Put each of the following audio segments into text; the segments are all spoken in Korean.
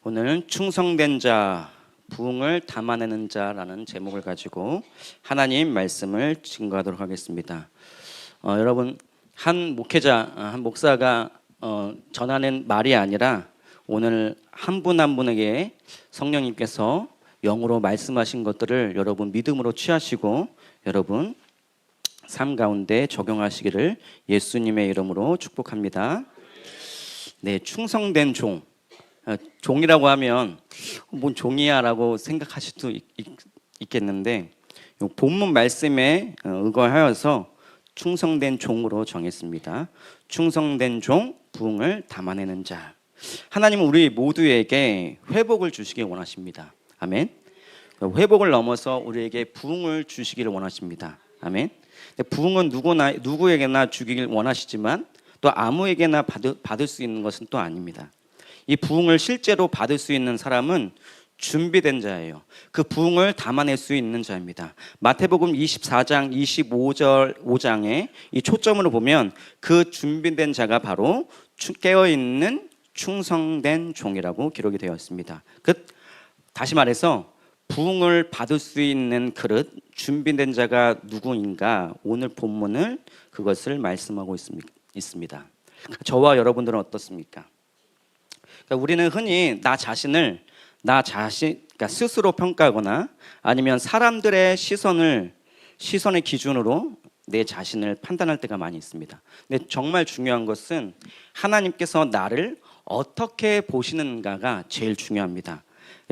오늘은 충성된 자, 부흥을 담아내는 자라는 제목을 가지고 하나님 말씀을 증거하도록 하겠습니다. 여러분, 한 목회자, 한 목사가 전하는 말이 아니라 오늘 한 분 한 분에게 성령님께서 영으로 말씀하신 것들을 여러분 믿음으로 취하시고 여러분 삶 가운데 적용하시기를 예수님의 이름으로 축복합니다. 네, 충성된 종. 종이라고 하면 뭔 종이야 라고 생각하실 수도 있겠는데 본문 말씀에 의거하여서 충성된 종으로 정했습니다. 충성된 종, 부흥을 담아내는 자. 하나님은 우리 모두에게 회복을 주시길 원하십니다. 아멘. 회복을 넘어서 우리에게 부흥을 주시기를 원하십니다. 아멘. 부흥은 누구에게나 주기를 원하시지만 또 아무에게나 받을 수 있는 것은 또 아닙니다. 이 부흥을 실제로 받을 수 있는 사람은 준비된 자예요. 그 부흥을 담아낼 수 있는 자입니다. 마태복음 24장 5장에 이 초점으로 보면 그 준비된 자가 바로 깨어있는 충성된 종이라고 기록이 되어 있습니다. 다시 말해서 부흥을 받을 수 있는 그릇, 준비된 자가 누구인가, 오늘 본문을 그것을 말씀하고 있습니다. 저와 여러분들은 어떻습니까? 우리는 흔히 나 자신을 그러니까 스스로 평가하거나 아니면 사람들의 시선의 기준으로 내 자신을 판단할 때가 많이 있습니다. 근데 정말 중요한 것은 하나님께서 나를 어떻게 보시는가가 제일 중요합니다.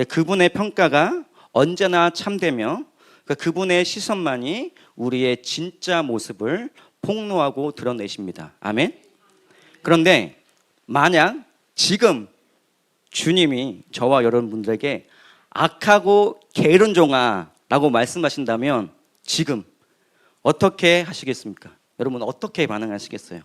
그분의 평가가 언제나 참되며 그분의 시선만이 우리의 진짜 모습을 폭로하고 드러내십니다. 아멘. 그런데 만약 지금 주님이 저와 여러분들에게 악하고 게으른 종아 라고 말씀하신다면 지금 어떻게 하시겠습니까? 여러분 어떻게 반응하시겠어요?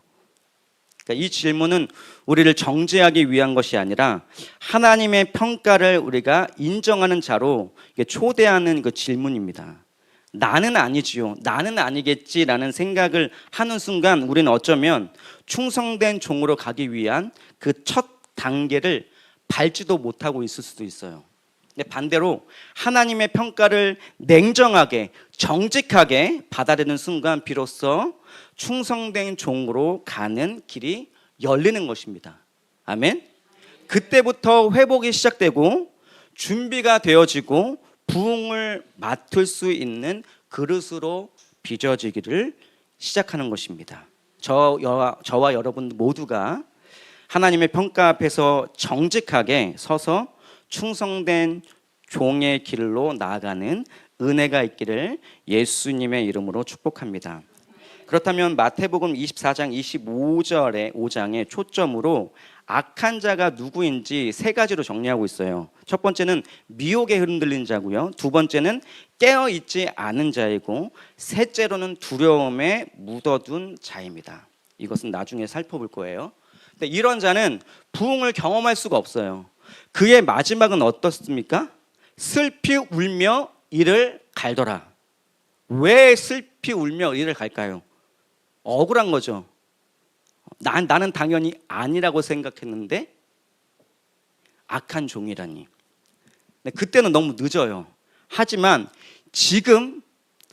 그러니까 이 질문은 우리를 정죄하기 위한 것이 아니라 하나님의 평가를 우리가 인정하는 자로 초대하는 그 질문입니다. 나는 아니지요, 나는 아니겠지라는 생각을 하는 순간 우리는 어쩌면 충성된 종으로 가기 위한 그 첫 단계를 밟지도 못하고 있을 수도 있어요. 근데 반대로 하나님의 평가를 냉정하게 정직하게 받아들이는 순간 비로소 충성된 종으로 가는 길이 열리는 것입니다. 아멘. 그때부터 회복이 시작되고 준비가 되어지고 부흥을 맡을 수 있는 그릇으로 빚어지기를 시작하는 것입니다. 저와 여러분 모두가 하나님의 평가 앞에서 정직하게 서서 충성된 종의 길로 나아가는 은혜가 있기를 예수님의 이름으로 축복합니다. 그렇다면 마태복음 24장 5장의 초점으로 악한 자가 누구인지 세 가지로 정리하고 있어요. 첫 번째는 미혹에 흔들린 자고요. 두 번째는 깨어있지 않은 자이고 셋째로는 두려움에 묻어둔 자입니다. 이것은 나중에 살펴볼 거예요. 근데 이런 자는 부흥을 경험할 수가 없어요. 그의 마지막은 어떻습니까? 슬피 울며 이를 갈더라. 왜 슬피 울며 이를 갈까요? 억울한 거죠. 나는 당연히 아니라고 생각했는데 악한 종이라니. 그때는 너무 늦어요. 하지만 지금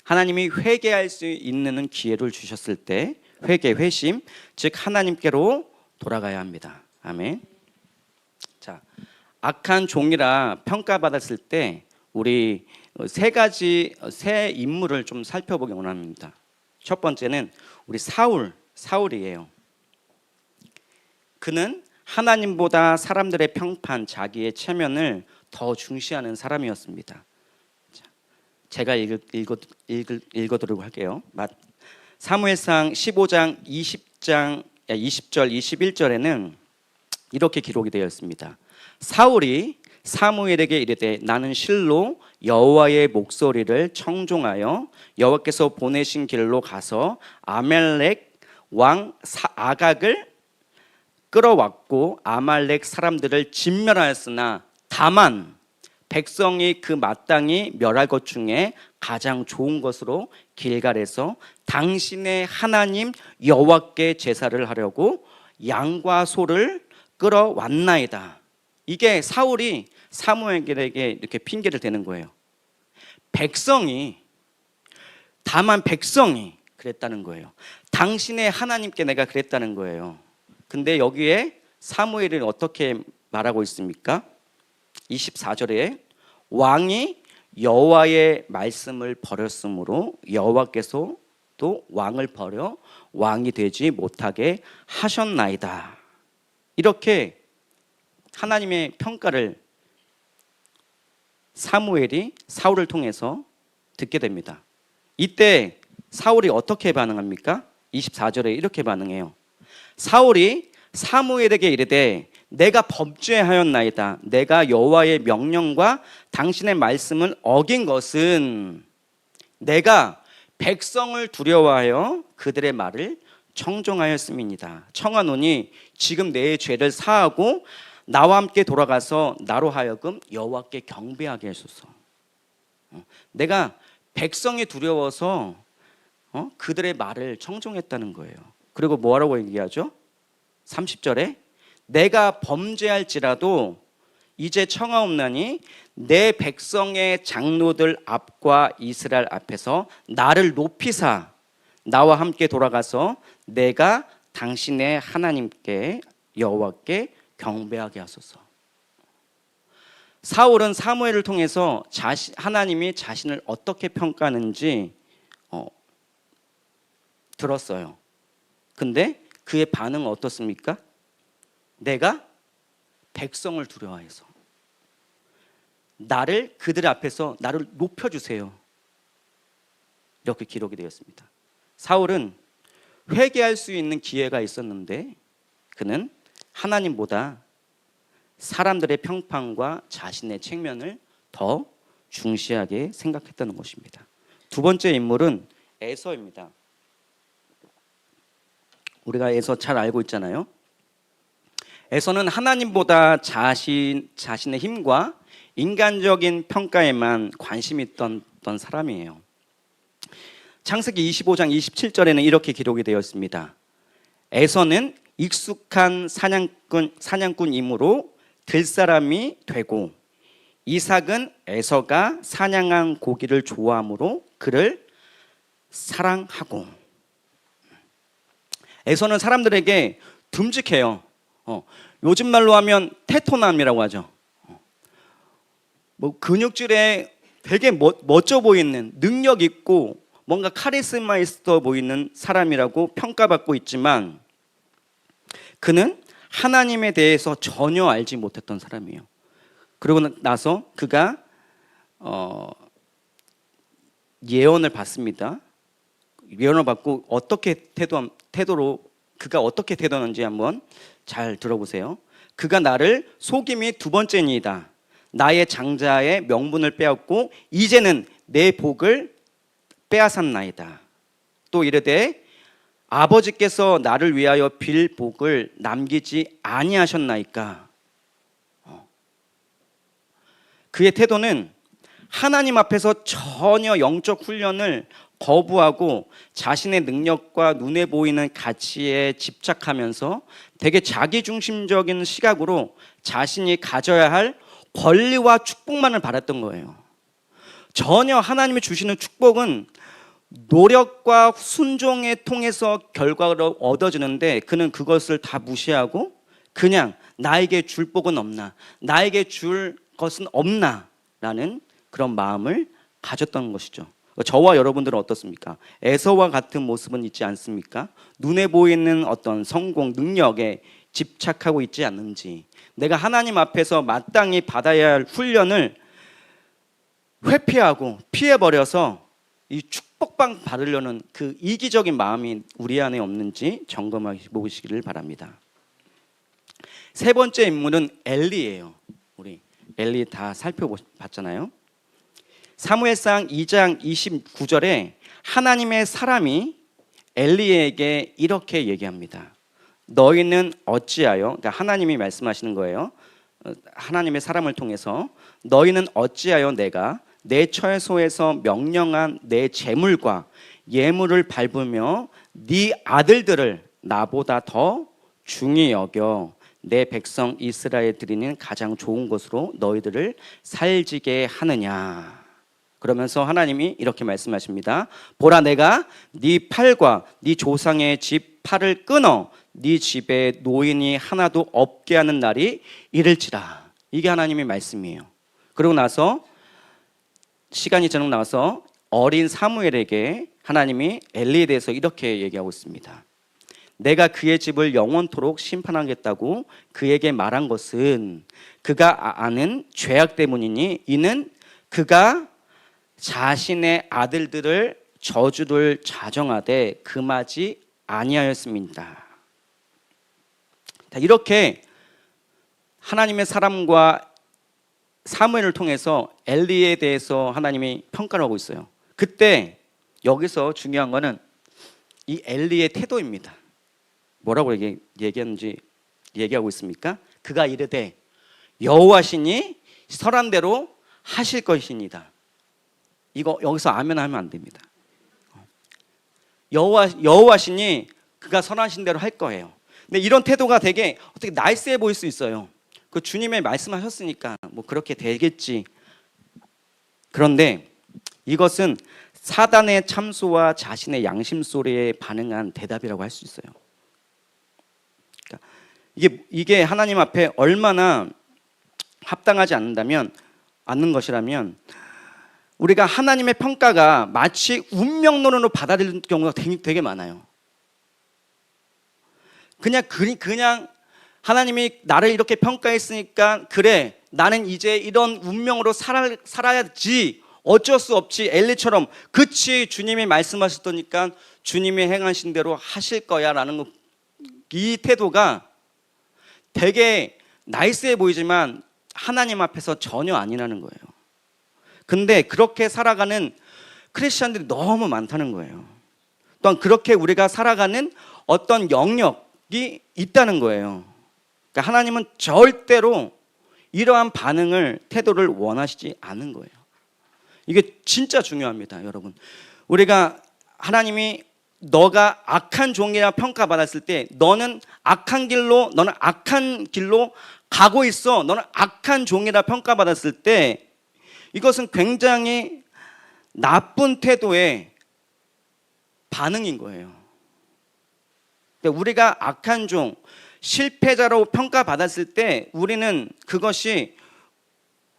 하나님이 회개할 수 있는 기회를 주셨을 때 회심, 즉 하나님께로 돌아가야 합니다. 아멘. 자, 악한 종이라 평가받았을 때 우리 세 인물을 좀 살펴보기 원합니다. 첫 번째는 우리 사울이에요. 그는 하나님보다 사람들의 평판, 자기의 체면을 더 중시하는 사람이었습니다. 제가 읽어드리고 할게요. 사무엘상 15장 20절 21절에는 이렇게 기록이 되어 있습니다. 사울이 사무엘에게 이르되 나는 실로 여호와의 목소리를 청종하여 여호와께서 보내신 길로 가서 아말렉 왕 아각을 끌어왔고 아말렉 사람들을 진멸하였으나 다만 백성이 그 마땅히 멸할 것 중에 가장 좋은 것으로 길갈에서 당신의 하나님 여호와께 제사를 하려고 양과 소를 끌어왔나이다. 이게 사울이 사무엘에게 이렇게 핑계를 대는 거예요. 다만 백성이 그랬다는 거예요. 당신의 하나님께 내가 그랬다는 거예요. 근데 여기에 사무엘은 어떻게 말하고 있습니까? 24절에 왕이 여호와의 말씀을 버렸으므로 여호와께서 또 왕을 버려 왕이 되지 못하게 하셨나이다. 이렇게 하나님의 평가를 사무엘이 사울을 통해서 듣게 됩니다. 이때 사울이 어떻게 반응합니까? 24절에 이렇게 반응해요. 사울이 사무엘에게 이르되 내가 범죄하였나이다. 내가 여호와의 명령과 당신의 말씀을 어긴 것은 내가 백성을 두려워하여 그들의 말을 청종하였음이니이다. 청하노니 지금 내 죄를 사하고 나와 함께 돌아가서 나로 하여금 여호와께 경배하게 하소서. 내가 백성이 두려워서 그들의 말을 청종했다는 거예요. 그리고 뭐라고 얘기하죠? 30절에 내가 범죄할지라도 이제 청하옵나니 내 백성의 장로들 앞과 이스라엘 앞에서 나를 높이사 나와 함께 돌아가서 내가 당신의 하나님께 여호와께 경배하게 하소서. 사울은 사무엘을 통해서 하나님이 자신을 어떻게 평가하는지 들었어요. 근데 그의 반응은 어떻습니까? 내가 백성을 두려워해서 그들 앞에서 나를 높여주세요. 이렇게 기록이 되었습니다. 사울은 회개할 수 있는 기회가 있었는데 그는 하나님보다 사람들의 평판과 자신의 책면을 더 중시하게 생각했다는 것입니다. 두 번째 인물은 에서입니다. 우리가 에서 잘 알고 있잖아요. 에서는 하나님보다 자신의 힘과 인간적인 평가에만 관심이 있던 사람이에요. 창세기 25장 27절에는 이렇게 기록이 되어 있습니다. 에서는 익숙한 사냥꾼이므로 들사람이 되고 이삭은 에서가 사냥한 고기를 좋아하므로 그를 사랑하고. 에서는 사람들에게 듬직해요. 요즘 말로 하면 테토남이라고 하죠. 근육질에 되게 멋져 보이는, 능력 있고 뭔가 카리스마 있어 보이는 사람이라고 평가받고 있지만 그는 하나님에 대해서 전혀 알지 못했던 사람이에요. 그러고 나서 그가 예언을 받습니다. 예언을 받고 그가 어떻게 태도하는지 한번 잘 들어보세요. 그가 나를 속임이 두 번째니이다. 나의 장자의 명분을 빼앗고 이제는 내 복을 빼앗았나이다. 또 이르되 아버지께서 나를 위하여 빌 복을 남기지 아니하셨나이까. 그의 태도는 하나님 앞에서 전혀 영적 훈련을 거부하고 자신의 능력과 눈에 보이는 가치에 집착하면서 되게 자기중심적인 시각으로 자신이 가져야 할 권리와 축복만을 바랐던 거예요. 전혀 하나님이 주시는 축복은 노력과 순종에 통해서 결과로 얻어지는데 그는 그것을 다 무시하고 그냥 나에게 줄 복은 없나, 나에게 줄 것은 없나 라는 그런 마음을 가졌던 것이죠. 저와 여러분들은 어떻습니까? 에서와 같은 모습은 있지 않습니까? 눈에 보이는 어떤 성공, 능력에 집착하고 있지 않는지, 내가 하나님 앞에서 마땅히 받아야 할 훈련을 회피하고 피해버려서 이 축복방 받으려는 그 이기적인 마음이 우리 안에 없는지 점검해 보시기를 바랍니다. 세 번째 인물은 엘리예요. 우리 엘리 다 살펴봤잖아요. 사무엘상 2장 29절에 하나님의 사람이 엘리에게 이렇게 얘기합니다. 너희는 어찌하여, 그러니까 하나님이 말씀하시는 거예요. 하나님의 사람을 통해서 너희는 어찌하여 내가 내 처소에서 명령한 내 재물과 예물을 밟으며 네 아들들을 나보다 더 중히 여겨 내 백성 이스라엘 드리는 가장 좋은 것으로 너희들을 살지게 하느냐. 그러면서 하나님이 이렇게 말씀하십니다. 보라, 내가 네 팔과 네 조상의 집 팔을 끊어 네 집에 노인이 하나도 없게 하는 날이 이를지라. 이게 하나님의 말씀이에요. 그러고 나서 시간이 저녁 나와서 어린 사무엘에게 하나님이 엘리에 대해서 이렇게 얘기하고 있습니다. 내가 그의 집을 영원토록 심판하겠다고 그에게 말한 것은 그가 아는 죄악 때문이니 이는 그가 자신의 아들들을 저주를 자정하되 금하지 아니하였습니다. 이렇게 하나님의 사람과 사무엘을 통해서 엘리에 대해서 하나님이 평가를 하고 있어요. 그때 여기서 중요한 거는 이 엘리의 태도입니다. 뭐라고 얘기하는지 얘기하고 있습니까? 그가 이르되 여호와시니 설한 대로 하실 것이니이다. 이거 여기서 아멘 하면 안 됩니다. 여호와시니 그가 선하신 대로 할 거예요. 근데 이런 태도가 되게 어떻게 나이스해 보일 수 있어요. 그 주님의 말씀하셨으니까 뭐 그렇게 되겠지. 그런데 이것은 사단의 참소와 자신의 양심 소리에 반응한 대답이라고 할 수 있어요. 그러니까 이게 하나님 앞에 얼마나 합당하지 않는 것이라면 우리가 하나님의 평가가 마치 운명론으로 받아들이는 경우가 되게 많아요. 그냥 하나님이 나를 이렇게 평가했으니까 그래 나는 이제 이런 운명으로 살아야지 어쩔 수 없지 엘리처럼 그치 주님이 말씀하셨더니까 주님이 행하신 대로 하실 거야 라는 이 태도가 되게 나이스해 보이지만 하나님 앞에서 전혀 아니라는 거예요. 근데 그렇게 살아가는 크리스천들이 너무 많다는 거예요. 또한 그렇게 우리가 살아가는 어떤 영역이 있다는 거예요. 그러니까 하나님은 절대로 이러한 태도를 원하시지 않은 거예요. 이게 진짜 중요합니다, 여러분. 우리가 하나님이 너가 악한 종이라 평가받았을 때 너는 악한 길로 가고 있어. 너는 악한 종이라 평가받았을 때 이것은 굉장히 나쁜 태도의 반응인 거예요. 우리가 악한 종, 실패자로 평가받았을 때 우리는 그것이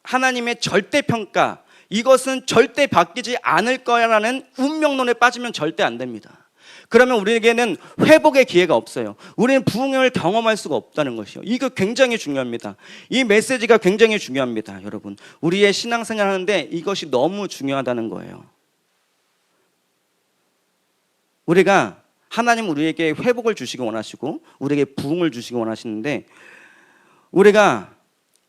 하나님의 절대평가, 이것은 절대 바뀌지 않을 거야라는 운명론에 빠지면 절대 안 됩니다. 그러면 우리에게는 회복의 기회가 없어요. 우리는 부흥을 경험할 수가 없다는 것이요. 이거 굉장히 중요합니다. 이 메시지가 굉장히 중요합니다, 여러분. 우리의 신앙생활 하는데 이것이 너무 중요하다는 거예요. 우리가 하나님 우리에게 회복을 주시기 원하시고 우리에게 부흥을 주시기 원하시는데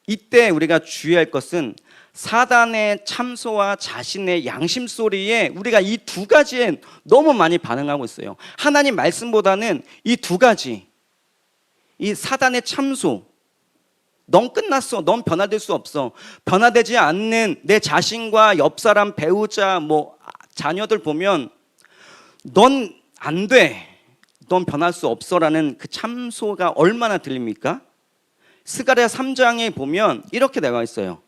이때 우리가 주의할 것은 사단의 참소와 자신의 양심 소리에 우리가 이 두 가지에 너무 많이 반응하고 있어요. 하나님 말씀보다는 이 두 가지, 이 사단의 참소, 넌 끝났어, 넌 변화될 수 없어, 변화되지 않는 내 자신과 옆 사람, 배우자, 자녀들 보면 넌 안 돼, 넌 변할 수 없어라는 그 참소가 얼마나 들립니까? 스가랴 3장에 보면 이렇게 나와 있어요.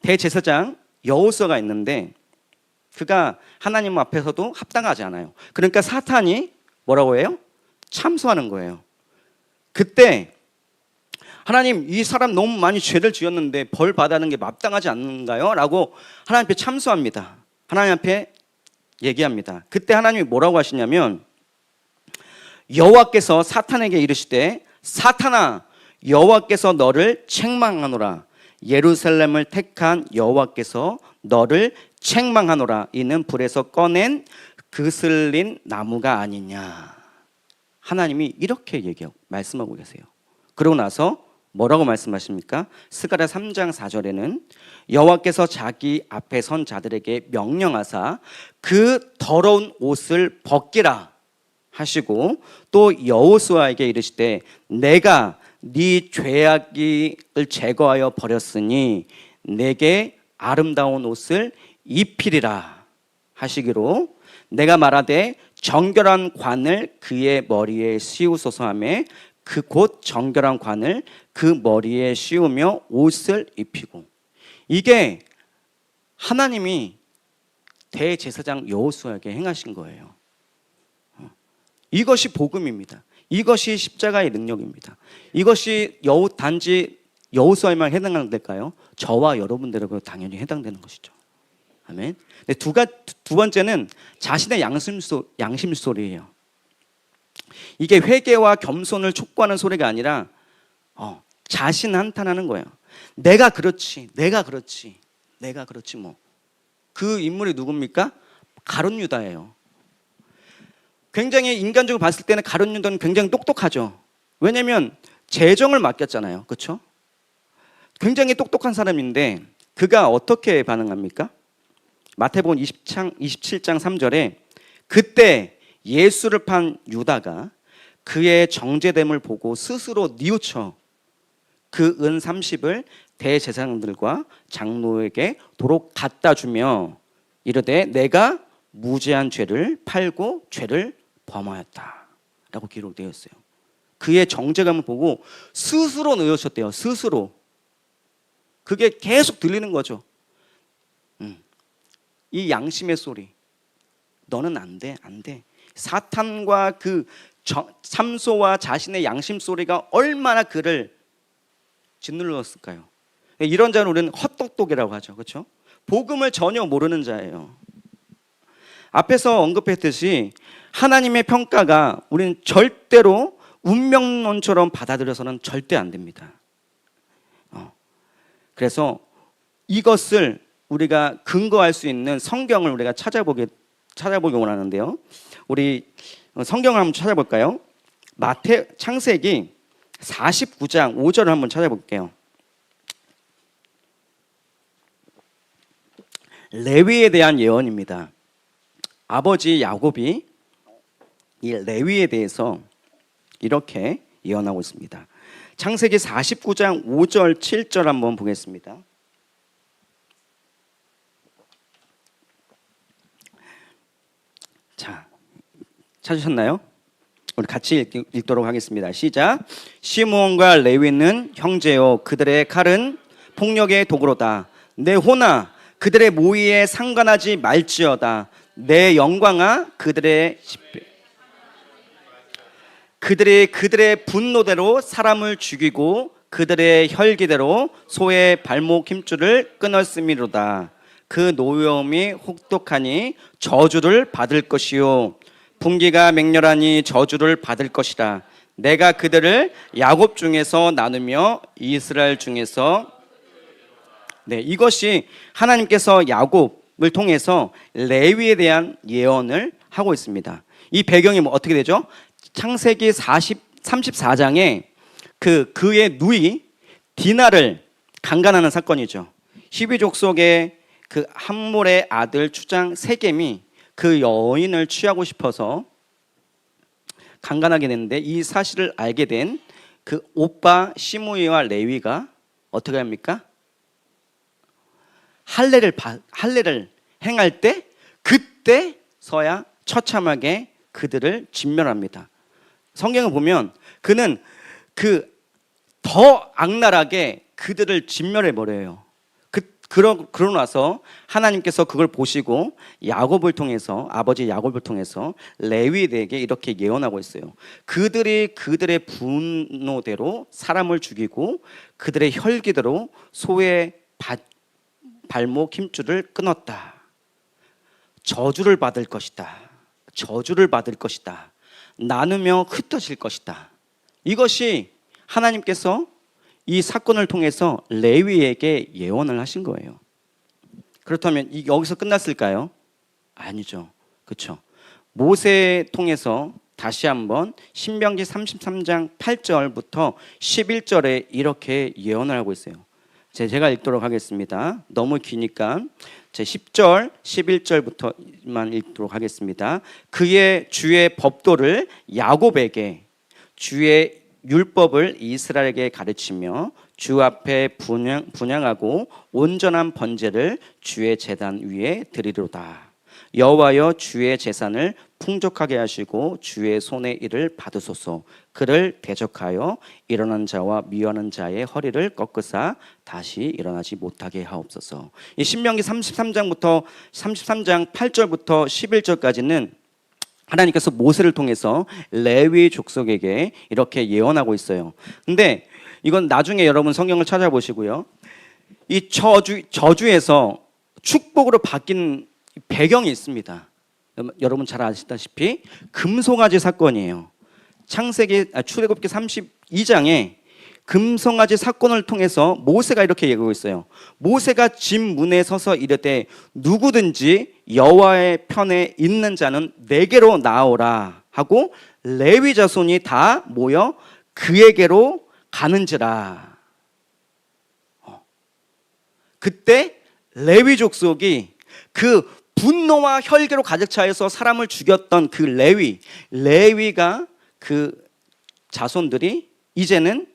대제사장 여호수아가 있는데 그가 하나님 앞에서도 합당하지 않아요. 그러니까 사탄이 뭐라고 해요? 참소하는 거예요. 그때 하나님, 이 사람 너무 많이 죄를 지었는데 벌 받아는 게 마땅하지 않는가요? 라고 하나님 앞에 참소합니다. 하나님 앞에 얘기합니다. 그때 하나님이 뭐라고 하시냐면 여호와께서 사탄에게 이르시되 사탄아, 여호와께서 너를 책망하노라. 예루살렘을 택한 여호와께서 너를 책망하노라. 이는 불에서 꺼낸 그슬린 나무가 아니냐. 하나님이 이렇게 말씀하고 계세요. 그러고 나서 뭐라고 말씀하십니까? 스가랴 3장 4절에는 여호와께서 자기 앞에 선 자들에게 명령하사 그 더러운 옷을 벗기라 하시고 또 여호수아에게 이르시되 내가 네 죄악을 제거하여 버렸으니 내게 아름다운 옷을 입히리라 하시기로 내가 말하되 정결한 관을 그의 머리에 씌우소서 하며 그 곧 정결한 관을 그 머리에 씌우며 옷을 입히고. 이게 하나님이 대제사장 여호수아에게 행하신 거예요. 이것이 복음입니다. 이것이 십자가의 능력입니다. 이것이 단지 여호수아에만 해당하는 될까요? 저와 여러분들에게도 당연히 해당되는 것이죠. 아멘. 두 번째는 자신의 양심 소리예요. 이게 회개와 겸손을 촉구하는 소리가 아니라 자신 한탄하는 거예요. 내가 그렇지 뭐. 그 인물이 누굽니까? 가룟 유다예요. 굉장히 인간적으로 봤을 때는 가룟 유다는 굉장히 똑똑하죠. 왜냐하면 재정을 맡겼잖아요. 그렇죠? 굉장히 똑똑한 사람인데 그가 어떻게 반응합니까? 마태복음 27장 3절에 그때 예수를 판 유다가 그의 정죄됨을 보고 스스로 뉘우쳐 그 은 30을 대제사장들과 장로에게 도로 갖다 주며 이르되 내가 무죄한 죄를 팔고 죄를 범하였다 라고 기록되어 있어요. 그의 정죄감을 보고 스스로 뉘우쳤대요. 스스로. 그게 계속 들리는 거죠. 이 양심의 소리. 너는 안 돼. 사탄과 그 참소와 자신의 양심 소리가 얼마나 그를 짓눌렀을까요? 이런 자는 우리는 헛똑똑이라고 하죠. 그렇죠? 복음을 전혀 모르는 자예요. 앞에서 언급했듯이 하나님의 평가가 우리는 절대로 운명론처럼 받아들여서는 절대 안 됩니다. 그래서 이것을 우리가 근거할 수 있는 성경을 우리가 찾아보기 원하는데요. 우리 성경을 한번 찾아볼까요? 창세기 49장 5절을 한번 찾아볼게요. 레위에 대한 예언입니다. 아버지 야곱이 이 레위에 대해서 이렇게 예언하고 있습니다. 창세기 49장 5절 7절 한번 보겠습니다. 자, 찾으셨나요? 우리 같이 읽도록 하겠습니다. 시작. 시므온과 레위는 형제요 그들의 칼은 폭력의 도구로다. 내 호나 그들의 모의에 상관하지 말지어다. 내 영광아 그들의 그들의 분노대로 사람을 죽이고 그들의 혈기대로 소의 발목 힘줄을 끊었음이로다. 그 노여움이 혹독하니 저주를 받을 것이요 분기가 맹렬하니 저주를 받을 것이라. 내가 그들을 야곱 중에서 나누며 이스라엘 중에서 이것이 하나님께서 야곱을 통해서 레위에 대한 예언을 하고 있습니다. 이 배경이 어떻게 되죠? 창세기 34장에 그의 누이 디나를 강간하는 사건이죠. 히브리족 속의 그 함몰의 아들 추장 세겜이 그 여인을 취하고 싶어서 강간하게 됐는데 이 사실을 알게 된 그 오빠 시므이와 레위가 어떻게 합니까? 할례를 행할 때 그때서야 처참하게 그들을 진멸합니다. 성경을 보면 그는 더 악랄하게 그들을 진멸해 버려요. 그러고 나서 하나님께서 그걸 보시고 아버지 야곱을 통해서 레위에게 이렇게 예언하고 있어요. 그들이 그들의 분노대로 사람을 죽이고 그들의 혈기대로 소의 발목 힘줄을 끊었다. 저주를 받을 것이다. 나누며 흩어질 것이다. 이것이 하나님께서 이 사건을 통해서 레위에게 예언을 하신 거예요. 그렇다면 여기서 끝났을까요? 아니죠. 그렇죠. 모세 통해서 다시 한번 신명기 33장 8절부터 11절에 이렇게 예언을 하고 있어요. 제가 읽도록 하겠습니다. 너무 기니까 제 10절, 11절부터만 읽도록 하겠습니다. 그의 주의 법도를 야곱에게 주의 율법을 이스라엘에게 가르치며 주 앞에 분향하고 온전한 번제를 주의 제단 위에 드리로다. 여호와여 주의 재산을 풍족하게 하시고 주의 손의 일을 받으소서. 그를 대적하여 일어난 자와 미워하는 자의 허리를 꺾으사 다시 일어나지 못하게 하옵소서. 이 신명기 33장부터 33장 8절부터 11절까지는 하나님께서 모세를 통해서 레위 족속에게 이렇게 예언하고 있어요. 근데 이건 나중에 여러분 성경을 찾아보시고요. 이 저주에서 축복으로 바뀐 배경이 있습니다. 여러분 잘 아시다시피 금송아지 사건이에요. 출애굽기 32장에 금송아지 사건을 통해서 모세가 이렇게 얘기하고 있어요. 모세가 집 문에 서서 이르되 누구든지 여호와의 편에 있는 자는 내게로 나오라 하고 레위 자손이 다 모여 그에게로 가는지라. 그때 레위 족속이 그 분노와 혈기로 가득 차여서 사람을 죽였던 그 레위가 그 자손들이 이제는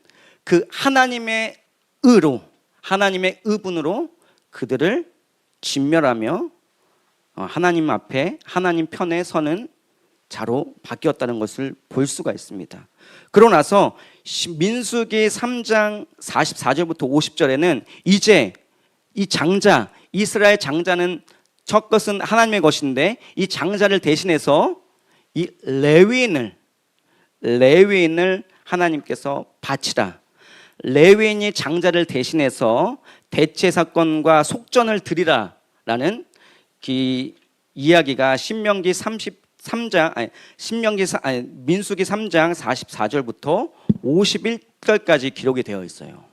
그 하나님의 의로, 하나님의 의분으로 그들을 진멸하며 하나님 앞에 하나님 편에 서는 자로 바뀌었다는 것을 볼 수가 있습니다. 그러고 나서 민수기 3장 44절부터 50절에는 이제 이 장자, 이스라엘 장자는 첫 것은 하나님의 것인데 이 장자를 대신해서 이 레위인을 하나님께서 바치라. 레위인이 장자를 대신해서 대체 사건과 속전을 드리라라는 이야기가 민수기 3장 44절부터 51절까지 기록이 되어 있어요.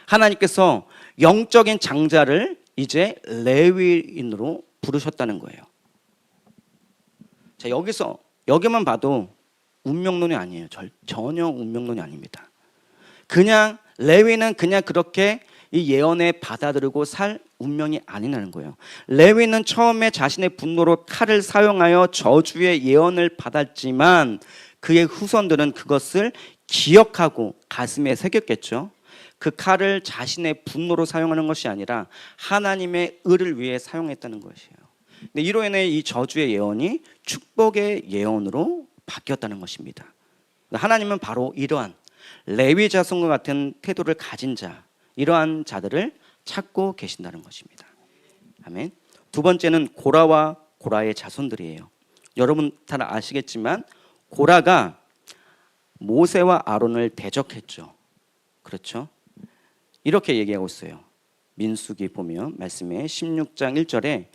하나님께서 영적인 장자를 이제 레위인으로 부르셨다는 거예요. 자, 여기만 봐도 운명론이 아니에요. 전혀 운명론이 아닙니다. 그냥 레위는 그냥 그렇게 이 예언에 받아들이고 살 운명이 아니라는 거예요. 레위는 처음에 자신의 분노로 칼을 사용하여 저주의 예언을 받았지만 그의 후손들은 그것을 기억하고 가슴에 새겼겠죠. 그 칼을 자신의 분노로 사용하는 것이 아니라 하나님의 의를 위해 사용했다는 것이에요. 근데 이로 인해 이 저주의 예언이 축복의 예언으로 바뀌었다는 것입니다. 하나님은 바로 이러한 레위 자손과 같은 태도를 가진 자, 이러한 자들을 찾고 계신다는 것입니다. 아멘. 두 번째는 고라와 고라의 자손들이에요. 여러분 다 아시겠지만 고라가 모세와 아론을 대적했죠. 그렇죠? 이렇게 얘기하고 있어요. 민수기 보면 말씀에 16장 1절에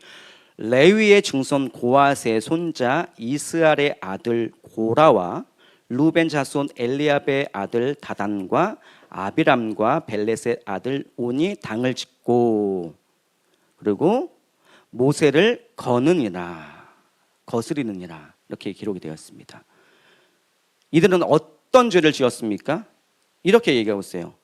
레위의 증손 고앗의 손자 이스알의 아들 고라와 루벤 자손 엘리압의 아들 다단과 아비람과 벨렛의 아들 온이 당을 짓고 그리고 모세를 거스리느니라 이렇게 기록이 되었습니다. 이들은 어떤 죄를 지었습니까? 이렇게 얘기하고 있어요.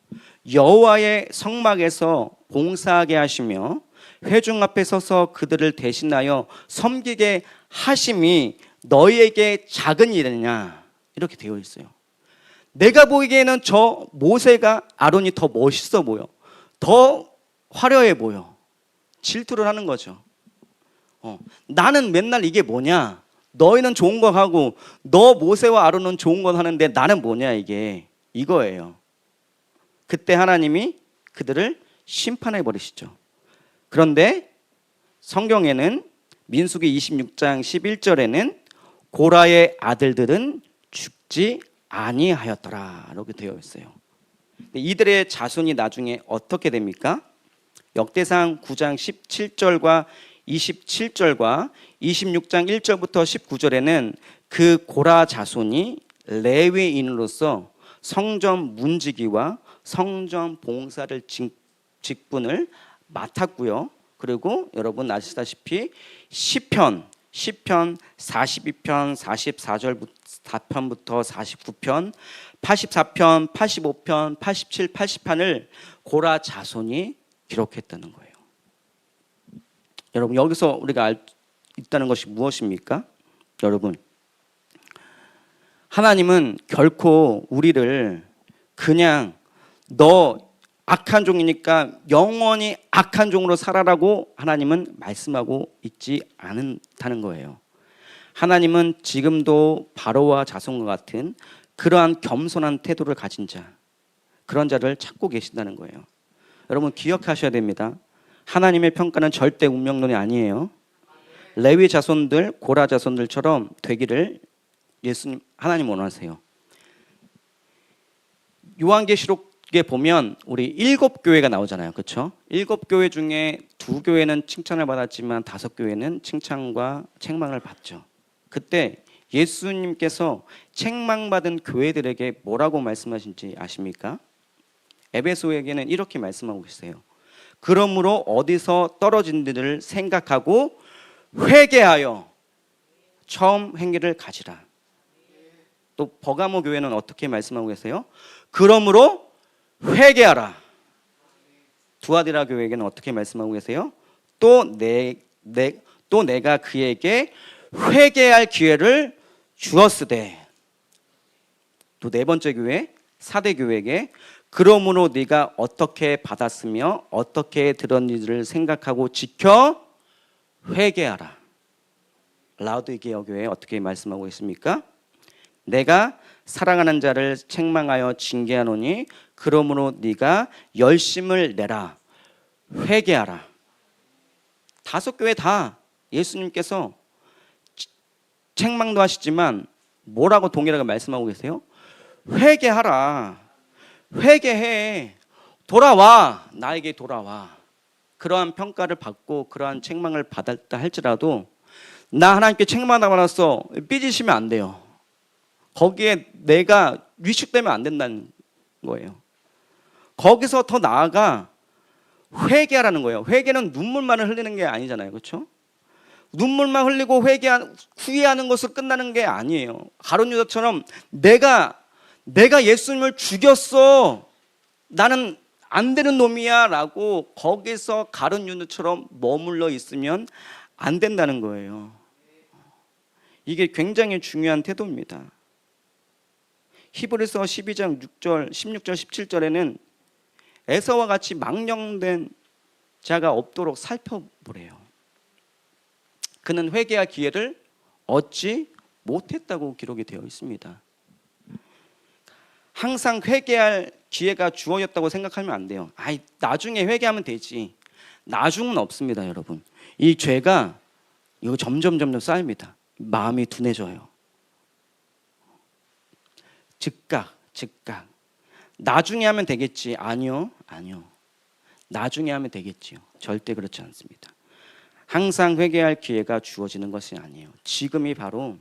여호와의 성막에서 봉사하게 하시며 회중 앞에 서서 그들을 대신하여 섬기게 하심이 너희에게 작은 일이냐 이렇게 되어 있어요. 내가 보기에는 저 모세가 아론이 더 멋있어 보여, 더 화려해 보여. 질투를 하는 거죠. 나는 맨날 이게 뭐냐, 너희는 좋은 거 하고 너 모세와 아론은 좋은 건 하는데 나는 뭐냐, 이거예요. 그때 하나님이 그들을 심판해 버리시죠. 그런데 성경에는 민수기 26장 11절에는 고라의 아들들은 죽지 아니하였더라 이렇게 되어 있어요. 이들의 자손이 나중에 어떻게 됩니까? 역대상 9장 17절과 27절과 26장 1절부터 19절에는 그 고라 자손이 레위인으로서 성전 문지기와 성전 봉사를 직분을 맡았고요. 그리고 여러분 아시다시피 시편 42편 44편부터 49편 84편 85편 87 80편을 고라 자손이 기록했다는 거예요. 여러분 여기서 우리가 있다는 것이 무엇입니까? 여러분 하나님은 결코 우리를 그냥 너 악한 종이니까 영원히 악한 종으로 살아라고 하나님은 말씀하고 있지 않다는 거예요. 하나님은 지금도 바로와 자손과 같은 그러한 겸손한 태도를 가진 자, 그런 자를 찾고 계신다는 거예요. 여러분 기억하셔야 됩니다. 하나님의 평가는 절대 운명론이 아니에요. 레위 자손들, 고라 자손들처럼 되기를 예수님 하나님 원하세요. 요한계시록에 보면 우리 7교회가 나오잖아요. 그렇죠? 7교회 중에 2교회는 칭찬을 받았지만 5교회는 칭찬과 책망을 받죠. 그때 예수님께서 책망받은 교회들에게 뭐라고 말씀하신지 아십니까? 에베소에게는 이렇게 말씀하고 계세요. 그러므로 어디서 떨어진 일을 생각하고 회개하여 처음 행위를 가지라. 또 버가모 교회는 어떻게 말씀하고 계세요? 그러므로 회개하라. 두아디라 교회에게는 어떻게 말씀하고 계세요? 또 내가 그에게 회개할 기회를 주었으되. 또 네 번째 교회 사대 교회에게 그러므로 네가 어떻게 받았으며 어떻게 들었는지를 생각하고 지켜 회개하라. 라우디게아 교회에 어떻게 말씀하고 있습니까? 내가 사랑하는 자를 책망하여 징계하노니 그러므로 네가 열심을 내라. 회개하라. 5교회 다 예수님께서 책망도 하시지만 뭐라고 동일하게 말씀하고 계세요? 회개하라. 회개해. 돌아와. 나에게 돌아와. 그러한 평가를 받고 그러한 책망을 받았다 할지라도 나 하나님께 책망받았어. 삐지시면 안 돼요. 거기에 내가 위축되면 안 된다는 거예요. 거기서 더 나아가 회개하라는 거예요. 회개는 눈물만을 흘리는 게 아니잖아요. 그렇죠? 눈물만 흘리고 후회하는 것으로 끝나는 게 아니에요. 가룟 유다처럼 내가 예수님을 죽였어. 나는 안 되는 놈이야 라고 거기서 가룟 유다처럼 머물러 있으면 안 된다는 거예요. 이게 굉장히 중요한 태도입니다. 히브리서 12장 6절, 16절, 17절에는 에서와 같이 망령된 자가 없도록 살펴보래요. 그는 회개할 기회를 얻지 못했다고 기록이 되어 있습니다. 항상 회개할 기회가 주어졌다고 생각하면 안 돼요. 나중에 회개하면 되지. 나중은 없습니다, 여러분. 이 죄가 이거 점점 쌓입니다. 마음이 둔해져요. 즉각. 나중에 하면 되겠지. 아니요. 나중에 하면 되겠지요. 절대 그렇지 않습니다. 항상 회개할 기회가 주어지는 것이 아니에요. 지금이 바로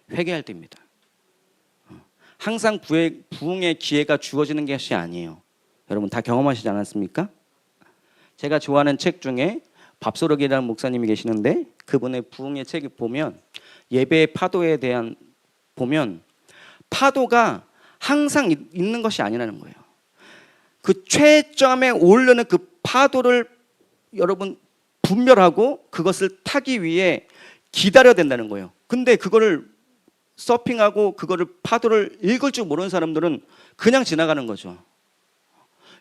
회개할 때입니다. 항상 부흥의 기회가 주어지는 것이 아니에요. 여러분 다 경험하시지 않았습니까? 제가 좋아하는 책 중에 밥소록이라는 목사님이 계시는데 그분의 부흥의 책을 보면 예배의 파도에 대한 보면 파도가 항상 있는 것이 아니라는 거예요. 그 최점에 오르는 그 파도를 여러분 분별하고 그것을 타기 위해 기다려야 된다는 거예요. 근데 그거를 서핑하고 그거를 파도를 읽을 줄 모르는 사람들은 그냥 지나가는 거죠.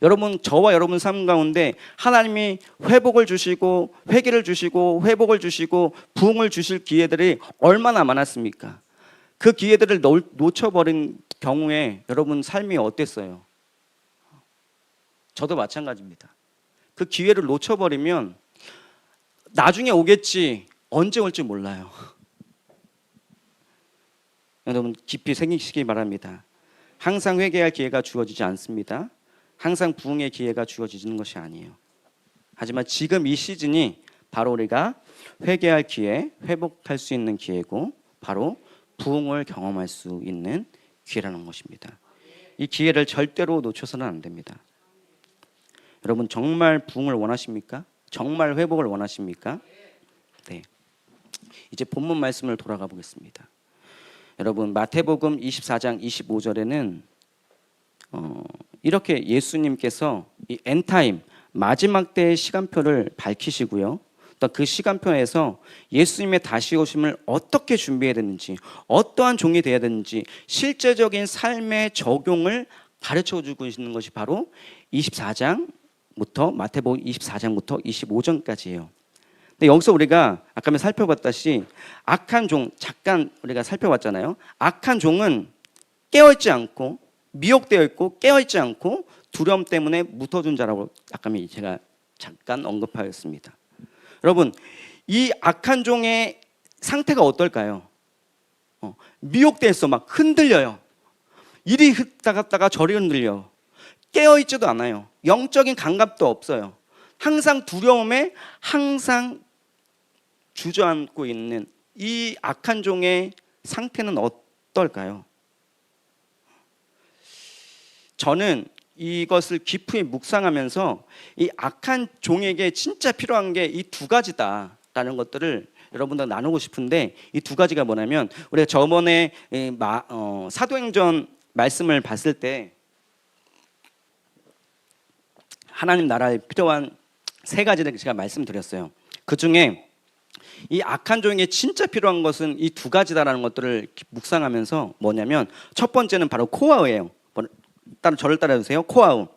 여러분 저와 여러분 삶 가운데 하나님이 회복을 주시고 회개를 주시고 회복을 주시고 부흥을 주실 기회들이 얼마나 많았습니까? 그 기회들을 놓쳐버린 경우에 여러분 삶이 어땠어요? 저도 마찬가지입니다. 그 기회를 놓쳐버리면 나중에 오겠지 언제 올지 몰라요. 여러분 깊이 새기시기 바랍니다. 항상 회개할 기회가 주어지지 않습니다. 항상 부흥의 기회가 주어지는 것이 아니에요. 하지만 지금 이 시즌이 바로 우리가 회개할 기회, 회복할 수 있는 기회고 바로 부흥을 경험할 수 있는 기회라는 것입니다. 이 기회를 절대로 놓쳐서는 안 됩니다. 여러분 정말 부흥을 원하십니까? 정말 회복을 원하십니까? 네. 이제 본문 말씀을 돌아가 보겠습니다. 여러분 마태복음 24장 25절에는 이렇게 예수님께서 이 엔타임 마지막 때의 시간표를 밝히시고요. 또 그 시간표에서 예수님의 다시 오심을 어떻게 준비해야 되는지, 어떠한 종이 되어야 되는지 실제적인 삶의 적용을 가르쳐 주고 있는 것이 바로 24장부터 마태복음 24장부터 25장까지예요. 근데 여기서 우리가 아까 살펴봤다시 악한 종 잠깐 우리가 살펴봤잖아요. 악한 종은 깨어있지 않고 미혹되어 있고 깨어있지 않고 두려움 때문에 묻어둔 자라고 아까 제가 잠깐 언급하였습니다. 여러분, 이 악한 종의 상태가 어떨까요? 미혹돼서 막 흔들려요. 이리 갔다가 저리 흔들려. 깨어있지도 않아요. 영적인 감각도 없어요. 항상 두려움에 항상 주저앉고 있는 이 악한 종의 상태는 어떨까요? 저는 이것을 깊이 묵상하면서 이 악한 종에게 진짜 필요한 게 이 두 가지다라는 것들을 여러분들 나누고 싶은데, 이 두 가지가 뭐냐면, 우리가 저번에 사도행전 말씀을 봤을 때 하나님 나라에 필요한 세 가지를 제가 말씀드렸어요. 그 중에 이 악한 종에게 진짜 필요한 것은 이 두 가지다라는 것들을 묵상하면서 뭐냐면, 첫 번째는 바로 코아우예요. 저를 따라주세요. 코아우.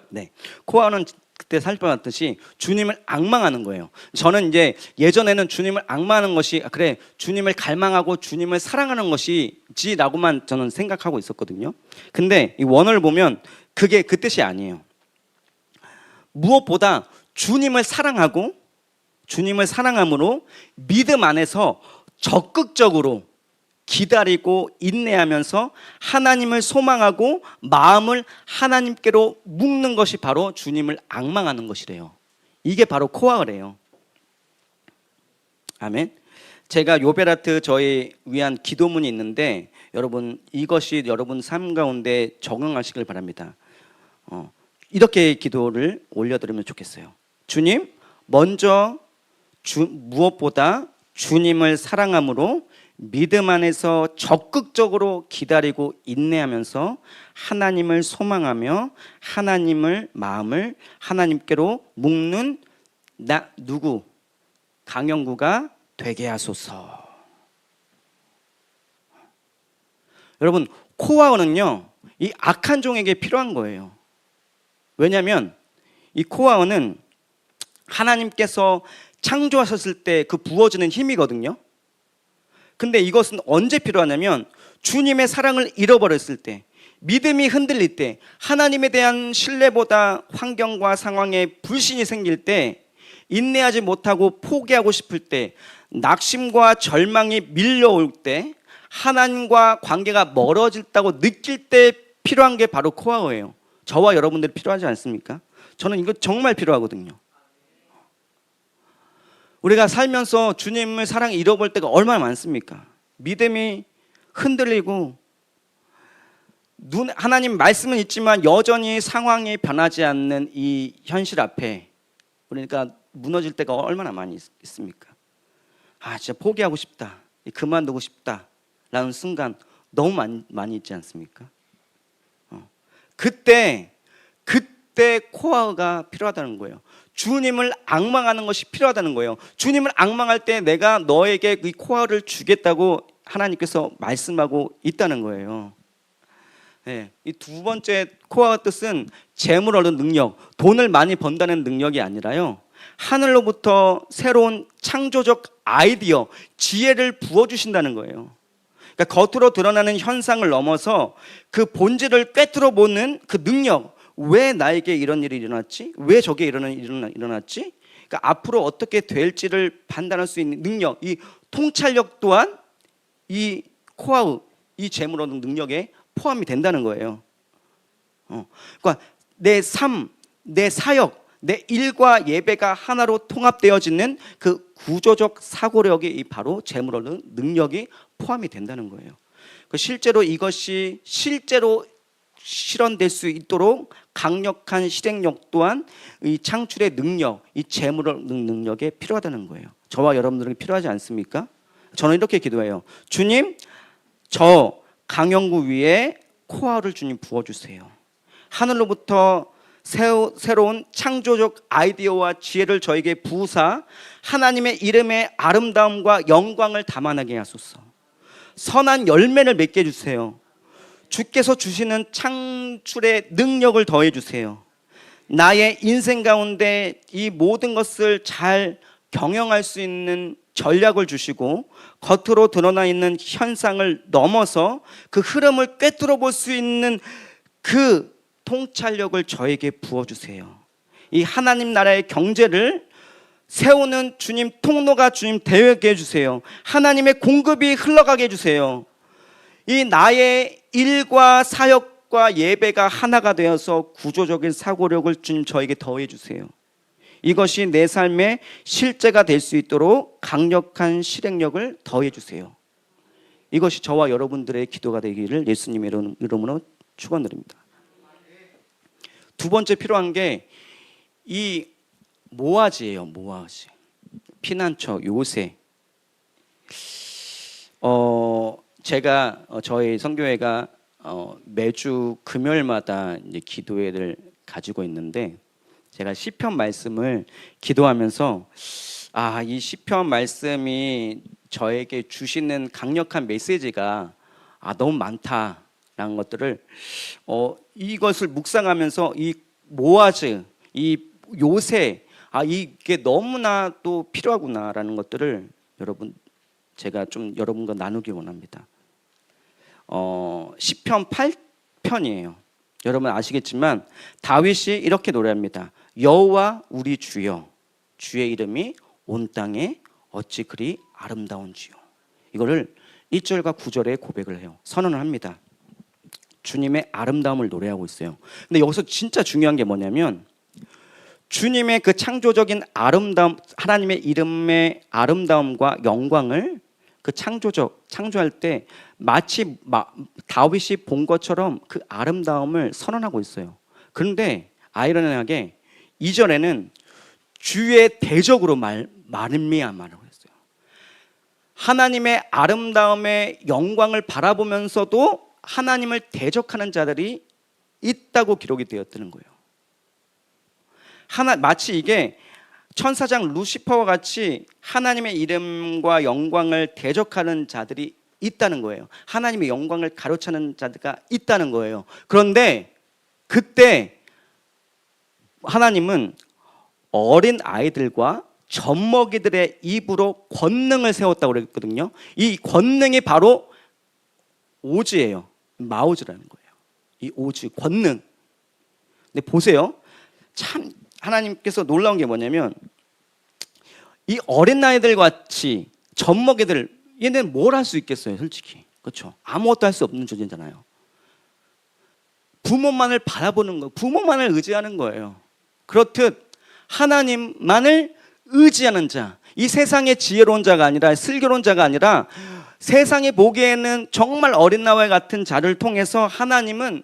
네, 코아우는 그때 살펴봤듯이 주님을 앙망하는 거예요. 저는 이제 예전에는 주님을 앙망하는 것이 그래 주님을 갈망하고 주님을 사랑하는 것이지라고만 저는 생각하고 있었거든요. 근데 이 원어를 보면 그게 그 뜻이 아니에요. 무엇보다 주님을 사랑하고 주님을 사랑함으로 믿음 안에서 적극적으로 기다리고 인내하면서 하나님을 소망하고 마음을 하나님께로 묶는 것이 바로 주님을 앙망하는 것이래요. 이게 바로 코아우래요. 아멘. 제가 요베라트 저희 위한 기도문이 있는데 여러분 이것이 여러분 삶 가운데 적용하시길 바랍니다. 이렇게 기도를 올려드리면 좋겠어요. 주님, 먼저 무엇보다 주님을 사랑함으로 믿음 안에서 적극적으로 기다리고 인내하면서 하나님을 소망하며 하나님을 마음을 하나님께로 묶는 누구? 강영구가 되게 하소서. 여러분, 코아우는요 이 악한 종에게 필요한 거예요. 왜냐하면 이 코아우는 하나님께서 창조하셨을 때 그 부어지는 힘이거든요. 근데 이것은 언제 필요하냐면 주님의 사랑을 잃어버렸을 때, 믿음이 흔들릴 때, 하나님에 대한 신뢰보다 환경과 상황에 불신이 생길 때, 인내하지 못하고 포기하고 싶을 때, 낙심과 절망이 밀려올 때, 하나님과 관계가 멀어졌다고 느낄 때 필요한 게 바로 코아우예요. 저와 여러분들이 필요하지 않습니까? 저는 이거 정말 필요하거든요. 우리가 살면서 주님의 사랑을 잃어볼 때가 얼마나 많습니까? 믿음이 흔들리고 하나님 말씀은 있지만 여전히 상황이 변하지 않는 이 현실 앞에 그러니까 무너질 때가 얼마나 많이 있습니까? 진짜 포기하고 싶다, 그만두고 싶다 라는 순간 너무 많이 있지 않습니까? 그때 코아가 필요하다는 거예요. 주님을 앙망하는 것이 필요하다는 거예요. 주님을 앙망할 때 내가 너에게 이 코아를 주겠다고 하나님께서 말씀하고 있다는 거예요. 네, 이 두 번째 코아의 뜻은 재물 얻는 능력, 돈을 많이 번다는 능력이 아니라요, 하늘로부터 새로운 창조적 아이디어, 지혜를 부어주신다는 거예요. 그러니까 겉으로 드러나는 현상을 넘어서 그 본질을 꿰뚫어 보는 그 능력, 왜 나에게 이런 일이 일어났지? 왜 저게 일어났지? 그러니까 앞으로 어떻게 될지를 판단할 수 있는 능력, 이 통찰력 또한 이 코아우, 이 재물 얻는 능력에 포함이 된다는 거예요. 그러니까 내 삶, 내 사역, 내 일과 예배가 하나로 통합되어지는 그 구조적 사고력이 바로 재물 얻는 능력이 포함이 된다는 거예요. 실제로 이것이 실제로 실현될 수 있도록 강력한 실행력 또한 이 창출의 능력, 이 재물 얻는 능력에 필요하다는 거예요. 저와 여러분들에게 필요하지 않습니까? 저는 이렇게 기도해요. 주님, 저 강영구 위에 코아를 주님 부어주세요. 하늘로부터 새로운 창조적 아이디어와 지혜를 저에게 부으사 하나님의 이름의 아름다움과 영광을 담아내게 하소서. 선한 열매를 맺게 해주세요. 주께서 주시는 창출의 능력을 더해 주세요. 나의 인생 가운데 이 모든 것을 잘 경영할 수 있는 전략을 주시고 겉으로 드러나 있는 현상을 넘어서 그 흐름을 꿰뚫어 볼 수 있는 그 통찰력을 저에게 부어주세요. 이 하나님 나라의 경제를 세우는 주님 통로가 주님 되게 해주세요. 하나님의 공급이 흘러가게 해주세요. 이 나의 일과 사역과 예배가 하나가 되어서 구조적인 사고력을 주님 저에게 더해 주세요. 이것이 내 삶의 실제가 될 수 있도록 강력한 실행력을 더해 주세요. 이것이 저와 여러분들의 기도가 되기를 예수님의 이름으로 축원드립니다. 두 번째 필요한 게 이 모아지예요. 모아지. 피난처 요새. 제가 저희 선교회가 매주 금요일마다 이제 기도회를 가지고 있는데 제가 시편 말씀을 기도하면서 이 시편 말씀이 저에게 주시는 강력한 메시지가 너무 많다라는 것들을 이것을 묵상하면서 이 모아즈, 이 요새 이게 너무나 또 필요하구나라는 것들을 여러분 제가 좀 여러분과 나누기 원합니다. 시편 8편이에요. 여러분 아시겠지만 다윗이 이렇게 노래합니다. 여호와 우리 주여, 주의 이름이 온 땅에 어찌 그리 아름다운 주여. 이거를 1절과 9절에 고백을 해요. 선언을 합니다. 주님의 아름다움을 노래하고 있어요. 근데 여기서 진짜 중요한 게 뭐냐면 주님의 그 창조적인 아름다움, 하나님의 이름의 아름다움과 영광을 그 창조할 때 마치 다윗이 본 것처럼 그 아름다움을 선언하고 있어요. 그런데 아이러니하게 2절에는 주의 대적으로 말미암아라고 했어요. 하나님의 아름다움의 영광을 바라보면서도 하나님을 대적하는 자들이 있다고 기록이 되었다는 거예요. 마치 이게 천사장 루시퍼와 같이 하나님의 이름과 영광을 대적하는 자들이 있다는 거예요. 하나님의 영광을 가로차는 자가 있다는 거예요. 그런데 그때 하나님은 어린 아이들과 젖먹이들의 입으로 권능을 세웠다고 그랬거든요. 이 권능이 바로 오즈예요. 마오즈라는 거예요. 이 오즈, 권능. 근데 보세요. 참 하나님께서 놀라운 게 뭐냐면 이 어린 아이들 같이 젖먹이들, 얘네는 뭘 할 수 있겠어요, 솔직히. 그렇죠? 아무것도 할 수 없는 존재잖아요. 부모만을 바라보는 거, 부모만을 의지하는 거예요. 그렇듯 하나님만을 의지하는 자, 이 세상의 지혜로운 자가 아니라 슬기로운 자가 아니라 세상이 보기에는 정말 어린 나와 같은 자를 통해서 하나님은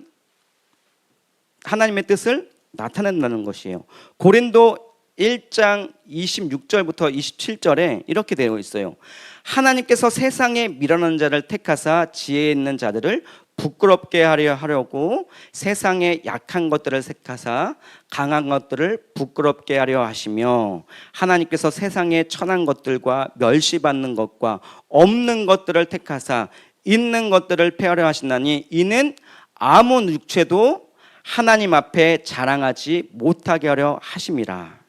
하나님의 뜻을 나타낸다는 것이에요. 고린도 1장 26절부터 27절에 이렇게 되어 있어요. 하나님께서 세상에 미련한 자를 택하사 지혜 있는 자들을 부끄럽게 하려고 세상에 약한 것들을 택하사 강한 것들을 부끄럽게 하려 하시며 하나님께서 세상에 천한 것들과 멸시받는 것과 없는 것들을 택하사 있는 것들을 폐하려 하시나니 이는 아무 육체도 하나님 앞에 자랑하지 못하게 하려 하심이라.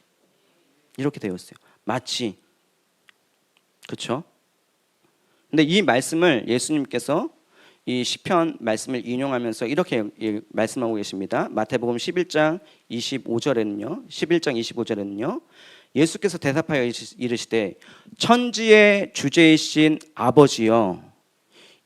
이렇게 되어 있어요. 마치, 그렇죠? 근데 이 말씀을 예수님께서 이 시편 말씀을 인용하면서 이렇게 말씀하고 계십니다. 마태복음 11장 25절에는요. 예수께서 대답하여 이르시되 천지의 주제이신 아버지여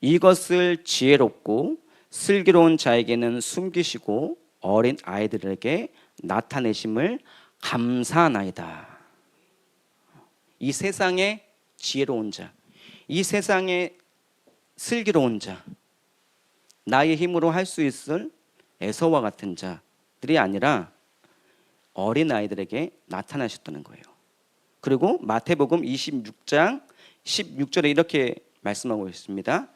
이것을 지혜롭고 슬기로운 자에게는 숨기시고 어린 아이들에게 나타내심을 감사하나이다. 이 세상의 지혜로운 자, 이 세상의 슬기로운 자, 나의 힘으로 할 수 있을 에서와 같은 자들이 아니라 어린 아이들에게 나타나셨다는 거예요. 그리고 마태복음 26장 16절에 이렇게 말씀하고 있습니다.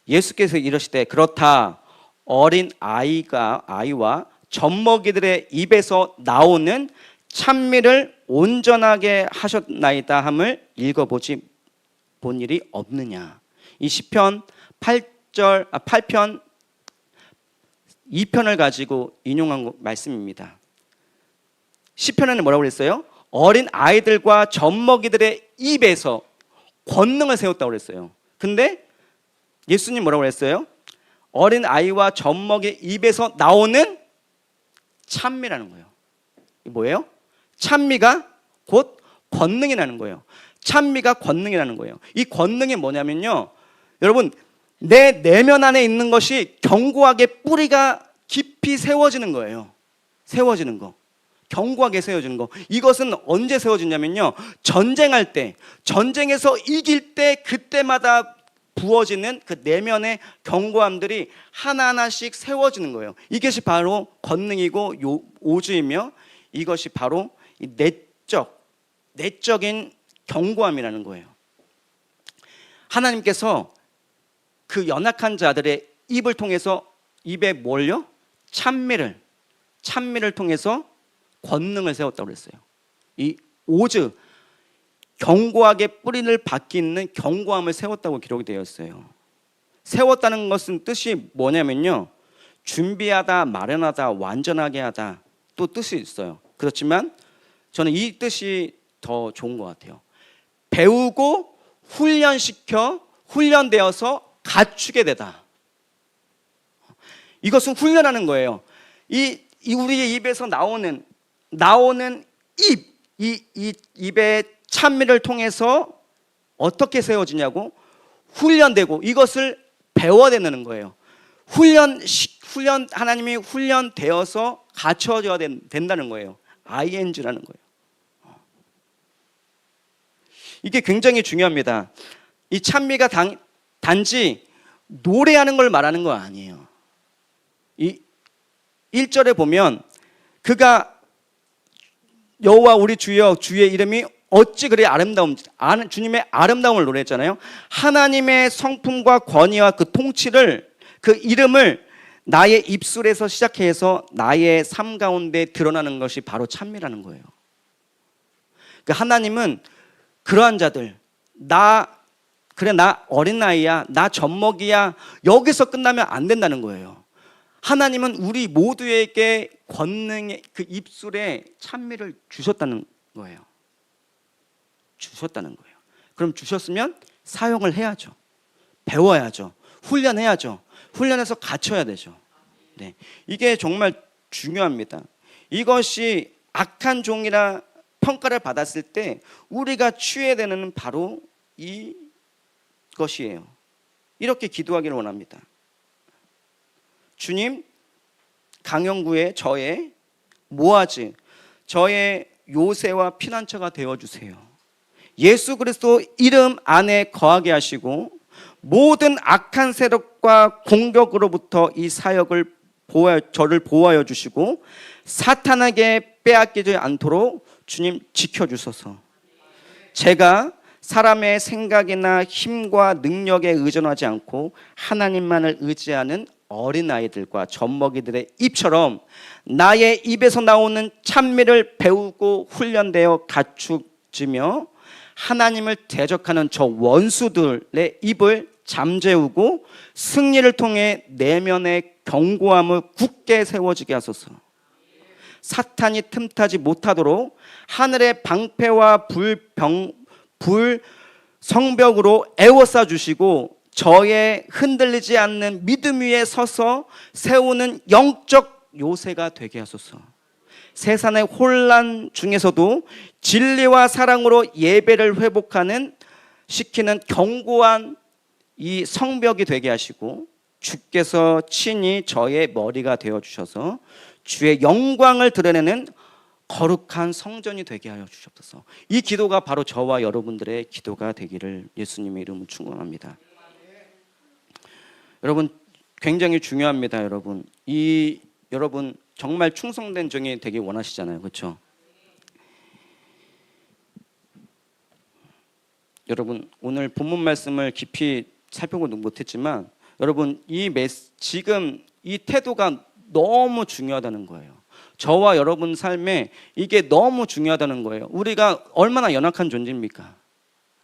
예수께서 이르시되 그렇다 어린 아이와 젖먹이들의 입에서 나오는 찬미를 온전하게 하셨나이다 함을 읽어보지 본 일이 없느냐. 이 시편 8편 2편을 가지고 인용한 말씀입니다. 시편에는 뭐라고 그랬어요? 어린 아이들과 젖먹이들의 입에서 권능을 세웠다고 그랬어요. 근데 예수님 뭐라고 그랬어요? 어린 아이와 젖먹이 입에서 나오는 찬미라는 거예요. 뭐예요? 찬미가 곧 권능이라는 거예요. 찬미가 권능이라는 거예요. 이 권능이 뭐냐면요, 여러분, 내 내면 안에 있는 것이 견고하게 뿌리가 깊이 세워지는 거예요. 세워지는 거, 견고하게 세워지는 거. 이것은 언제 세워지냐면요, 전쟁할 때, 전쟁에서 이길 때, 그때마다 부어지는 그 내면의 견고함들이 하나하나씩 세워지는 거예요. 이것이 바로 권능이고 오주이며, 이것이 바로 이 내적인 견고함이라는 거예요. 하나님께서 그 연약한 자들의 입을 통해서, 입에 뭘요? 찬미를 통해서 권능을 세웠다고 그랬어요. 이 오즈, 견고하게 뿌리를 박히 있는 견고함을 세웠다고 기록이 되어 있어요. 세웠다는 것은 뜻이 뭐냐면요, 준비하다, 마련하다, 완전하게 하다, 또 뜻이 있어요. 그렇지만 저는 이 뜻이 더 좋은 것 같아요. 배우고 훈련시켜, 훈련되어서 갖추게 되다. 이것은 훈련하는 거예요. 이 우리의 입에서 나오는 이 입의 찬미를 통해서 어떻게 세워지냐고, 훈련되고 이것을 배워내는 거예요. 하나님이 훈련되어서 갖춰져야 된다는 거예요. ing라는 거예요. 이게 굉장히 중요합니다. 이 찬미가 단지 노래하는 걸 말하는 거 아니에요. 이 1절에 보면 그가 여호와 우리 주여, 주의 이름이 어찌 그리 아름다운지, 주님의 아름다움을 노래했잖아요. 하나님의 성품과 권위와 그 통치를, 그 이름을 나의 입술에서 시작해서 나의 삶 가운데 드러나는 것이 바로 찬미라는 거예요. 그러니까 하나님은 그러한 자들, 나 어린아이야, 나 젖먹이야, 여기서 끝나면 안 된다는 거예요. 하나님은 우리 모두에게 권능의 그 입술에 찬미를 주셨다는 거예요. 주셨다는 거예요. 그럼 주셨으면 사용을 해야죠. 배워야죠. 훈련해야죠. 훈련해서 갖춰야 되죠. 네. 이게 정말 중요합니다. 이것이 악한 종이라 평가를 받았을 때 우리가 취해야 되는 바로 이것이에요. 이렇게 기도하기를 원합니다. 주님, 강영구의 저의 모아즈, 저의 요새와 피난처가 되어주세요. 예수 그리스도 이름 안에 거하게 하시고 모든 악한 세력과 공격으로부터 이 사역을 저를 보호하여 주시고 사탄에게 빼앗기지 않도록 주님 지켜주소서. 제가 사람의 생각이나 힘과 능력에 의존하지 않고 하나님만을 의지하는 어린아이들과 젖먹이들의 입처럼 나의 입에서 나오는 찬미를 배우고 훈련되어 갖추며 하나님을 대적하는 저 원수들의 입을 잠재우고 승리를 통해 내면의 견고함을 굳게 세워지게 하소서. 사탄이 틈타지 못하도록 하늘의 방패와 불 성벽으로 에워싸 주시고 저의 흔들리지 않는 믿음 위에 서서 세우는 영적 요새가 되게 하소서. 세상의 혼란 중에서도 진리와 사랑으로 예배를 시키는 견고한 이 성벽이 되게 하시고 주께서 친히 저의 머리가 되어 주셔서 주의 영광을 드러내는 거룩한 성전이 되게 하여 주시옵소서. 이 기도가 바로 저와 여러분들의 기도가 되기를 예수님의 이름으로 축원합니다. 여러분, 굉장히 중요합니다. 여러분 정말 충성된 종이 되기 원하시잖아요, 그렇죠? 여러분, 오늘 본문 말씀을 깊이 살펴보지 못했지만 여러분, 지금 이 태도가 너무 중요하다는 거예요. 저와 여러분 삶에 이게 너무 중요하다는 거예요. 우리가 얼마나 연약한 존재입니까?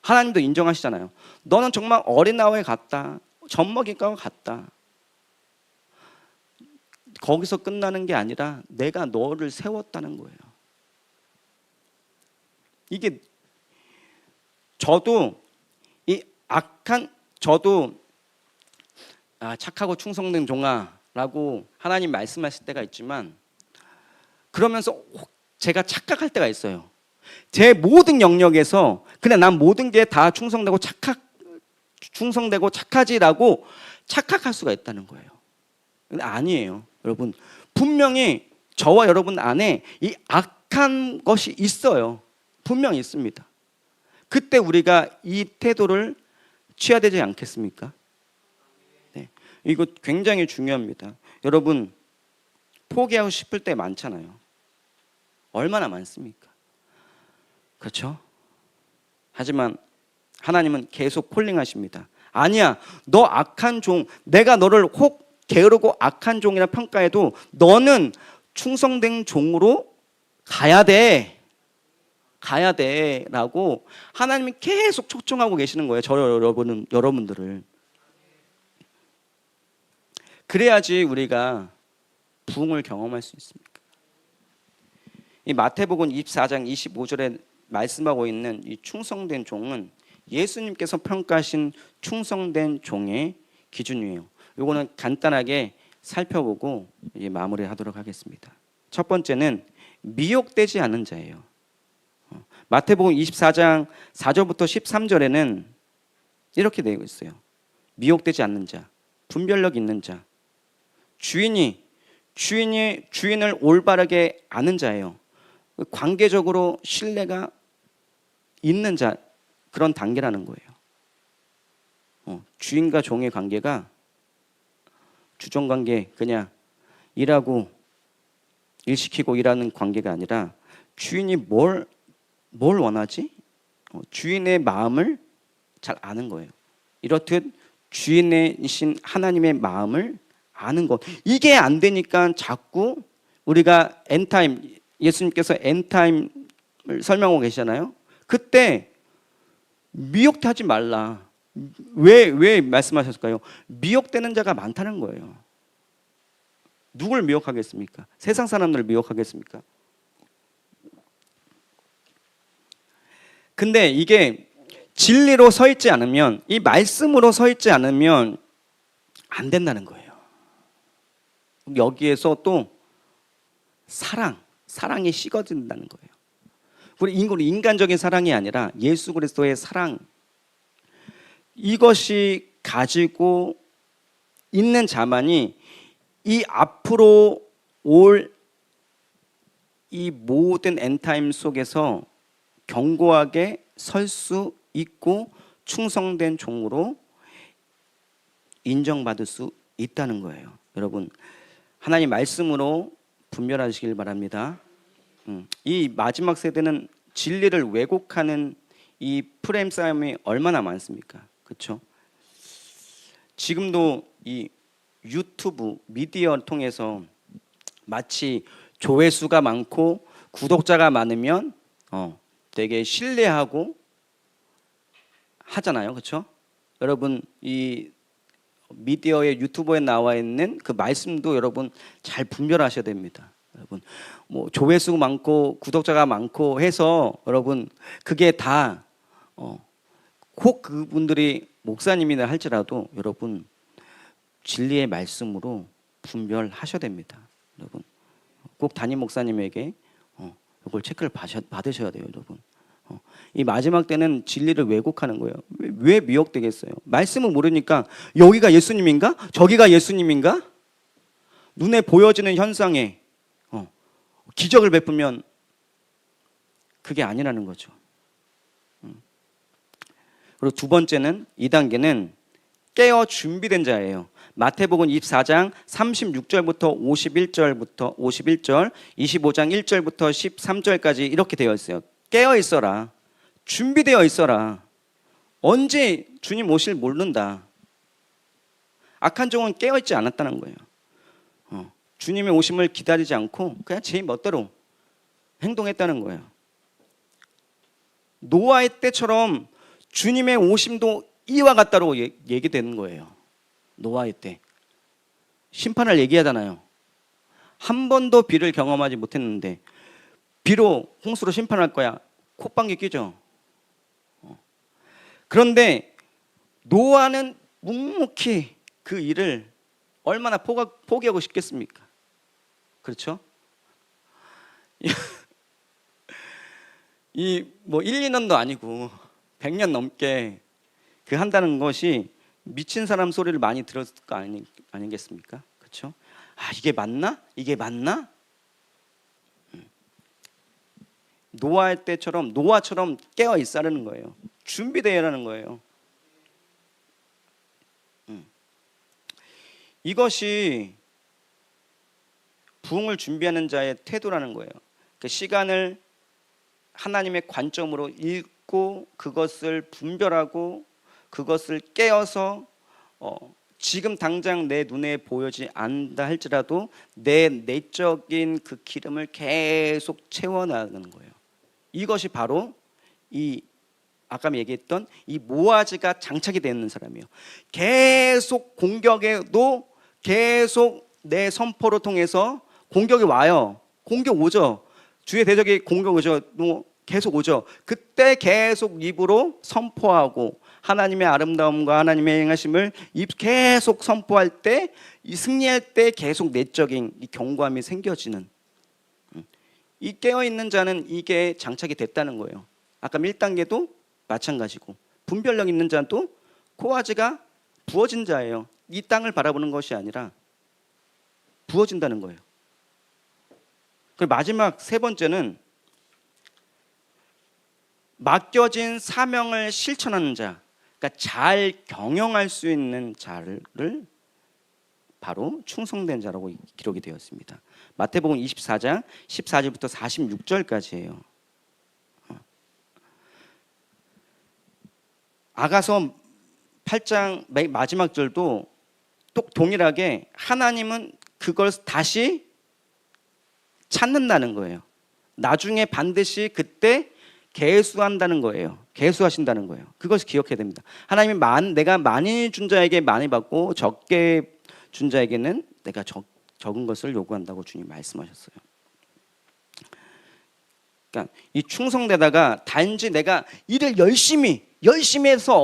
하나님도 인정하시잖아요. 너는 정말 어린아이와 같다, 젖먹이과 같다. 거기서 끝나는 게 아니라 내가 너를 세웠다는 거예요. 이게 저도 착하고 충성된 종아라고 하나님 말씀하실 때가 있지만 그러면서 제가 착각할 때가 있어요. 제 모든 영역에서 그냥 난 모든 게 다 충성되고 착하지라고 착각할 수가 있다는 거예요. 근데 아니에요. 여러분, 분명히 저와 여러분 안에 이 악한 것이 있어요. 분명히 있습니다. 그때 우리가 이 태도를 취해야 되지 않겠습니까? 네, 이거 굉장히 중요합니다. 여러분, 포기하고 싶을 때 많잖아요. 얼마나 많습니까? 그렇죠? 하지만 하나님은 계속 콜링하십니다. 아니야, 너 악한 종, 내가 너를 혹 게으르고 악한 종이라 평가해도 너는 충성된 종으로 가야 돼 라고 하나님이 계속 초청하고 계시는 거예요. 여러분들을. 그래야지 우리가 부흥을 경험할 수 있습니다. 이 마태복음 24장 25절에 말씀하고 있는 이 충성된 종은 예수님께서 평가하신 충성된 종의 기준이에요. 이거는 간단하게 살펴보고 이제 마무리하도록 하겠습니다. 첫 번째는 미혹되지 않는 자예요. 마태복음 24장 4절부터 13절에는 이렇게 되어 있어요. 미혹되지 않는 자, 분별력 있는 자, 주인을 올바르게 아는 자예요. 관계적으로 신뢰가 있는 자, 그런 단계라는 거예요. 주인과 종의 관계가 주종관계, 그냥 일하고 일 시키고 일하는 관계가 아니라 주인이 뭘 원하지? 주인의 마음을 잘 아는 거예요. 이렇듯 주인이신 하나님의 마음을 아는 것. 이게 안 되니까 자꾸 우리가 엔타임, 예수님께서 엔타임을 설명하고 계시잖아요. 그때 미혹하지 말라. 왜 말씀하셨을까요? 미혹되는 자가 많다는 거예요. 누굴 미혹하겠습니까? 세상 사람들을 미혹하겠습니까? 근데 이게 진리로 서 있지 않으면, 이 말씀으로 서 있지 않으면 안 된다는 거예요. 여기에서 또 사랑이 식어진다는 거예요. 우리 인간적인 사랑이 아니라 예수 그리스도의 사랑, 이것이 가지고 있는 자만이 이 앞으로 올 이 모든 엔타임 속에서 견고하게 설 수 있고 충성된 종으로 인정받을 수 있다는 거예요. 여러분, 하나님 말씀으로 분별하시길 바랍니다. 이 마지막 세대는 진리를 왜곡하는 이 프레임 싸움이 얼마나 많습니까? 그렇죠? 지금도 이 유튜브 미디어를 통해서 마치 조회수가 많고 구독자가 많으면 되게 신뢰하고 하잖아요. 그렇죠? 여러분, 이 미디어의 유튜브에 나와 있는 그 말씀도 여러분 잘 분별하셔야 됩니다. 여러분, 뭐 조회수 많고 구독자가 많고 해서 여러분 그게 다 혹 그분들이 목사님이나 할지라도 여러분 진리의 말씀으로 분별하셔야 됩니다. 여러분 꼭 담임 목사님에게 이걸 체크를 받으셔야 돼요. 여러분 이 마지막 때는 진리를 왜곡하는 거예요. 왜 미혹되겠어요? 말씀을 모르니까 여기가 예수님인가? 저기가 예수님인가? 눈에 보여지는 현상에 기적을 베푸면 그게 아니라는 거죠. 그리고 두 번째는 2단계는 깨어 준비된 자예요. 마태복음 24장 36절부터 51절, 25장 1절부터 13절까지 이렇게 되어 있어요. 깨어 있어라. 준비되어 있어라. 언제 주님 오실 모른다. 악한 종은 깨어 있지 않았다는 거예요. 주님의 오심을 기다리지 않고 그냥 제 멋대로 행동했다는 거예요. 노아의 때처럼 주님의 오심도 이와 같다고 얘기되는 거예요. 노아의 때 심판을 얘기하잖아요. 한 번도 비를 경험하지 못했는데 비로 홍수로 심판할 거야. 콧방귀 끼죠. 그런데 노아는 묵묵히 그 일을 얼마나 포기하고 싶겠습니까? 그렇죠? 이 뭐 1, 2년도 아니고 100년 넘게 그 한다는 것이 미친 사람 소리를 많이 들었을 거 아니겠습니까? 그렇죠? 아, 이게 맞나? 이게 맞나? 노아처럼 깨어 있으라는 거예요. 준비되어라는 거예요. 이것이 부흥을 준비하는 자의 태도라는 거예요. 그 시간을 하나님의 관점으로 읽고 그것을 분별하고 그것을 깨어서 지금 당장 내 눈에 보이지 않는다 할지라도 내 내적인 그 기름을 계속 채워나가는 거예요. 이것이 바로 이 아까 얘기했던 이 모아지가 장착이 되는 사람이에요. 계속 공격에도 계속 내 선포를 통해서 공격이 와요. 공격 오죠. 주의 대적이 공격 오죠. 계속 오죠. 그때 계속 입으로 선포하고 하나님의 아름다움과 하나님의 행하심을 계속 선포할 때, 이 승리할 때 계속 내적인 이 견고함이 생겨지는, 이 깨어있는 자는 이게 장착이 됐다는 거예요. 아까 1단계도 마찬가지고 분별력 있는 자는 또 코아지가 부어진 자예요. 이 땅을 바라보는 것이 아니라 부어진다는 거예요. 그리고 마지막 세 번째는 맡겨진 사명을 실천하는 자, 그러니까 잘 경영할 수 있는 자를 바로 충성된 자라고 기록이 되었습니다. 마태복음 24장 14절부터 46절까지예요. 아가서 8장 마지막 절도 또 동일하게 하나님은 그걸 다시 찾는다는 거예요. 나중에 반드시 그때 계수한다는 거예요. 계수하신다는 거예요. 그것을 기억해야 됩니다. 하나님이 내가 많이 준 자에게 많이 받고 적게 준 자에게는 내가 적은 것을 요구한다고 주님 말씀하셨어요. 그러니까 이 충성되다가 단지 내가 일을 열심히 해서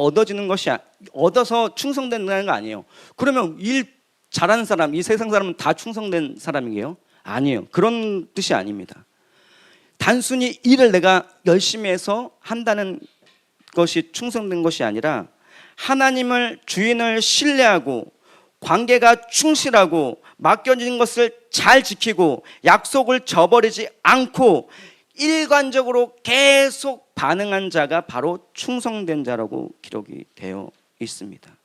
얻어서 충성된다는 거 아니에요. 그러면 일 잘하는 사람, 이 세상 사람은 다 충성된 사람이에요? 아니에요. 그런 뜻이 아닙니다. 단순히 일을 내가 열심히 해서 한다는 것이 충성된 것이 아니라 하나님을 주인을 신뢰하고 관계가 충실하고 맡겨진 것을 잘 지키고 약속을 저버리지 않고 일관적으로 계속 반응한 자가 바로 충성된 자라고 기록이 되어 있습니다.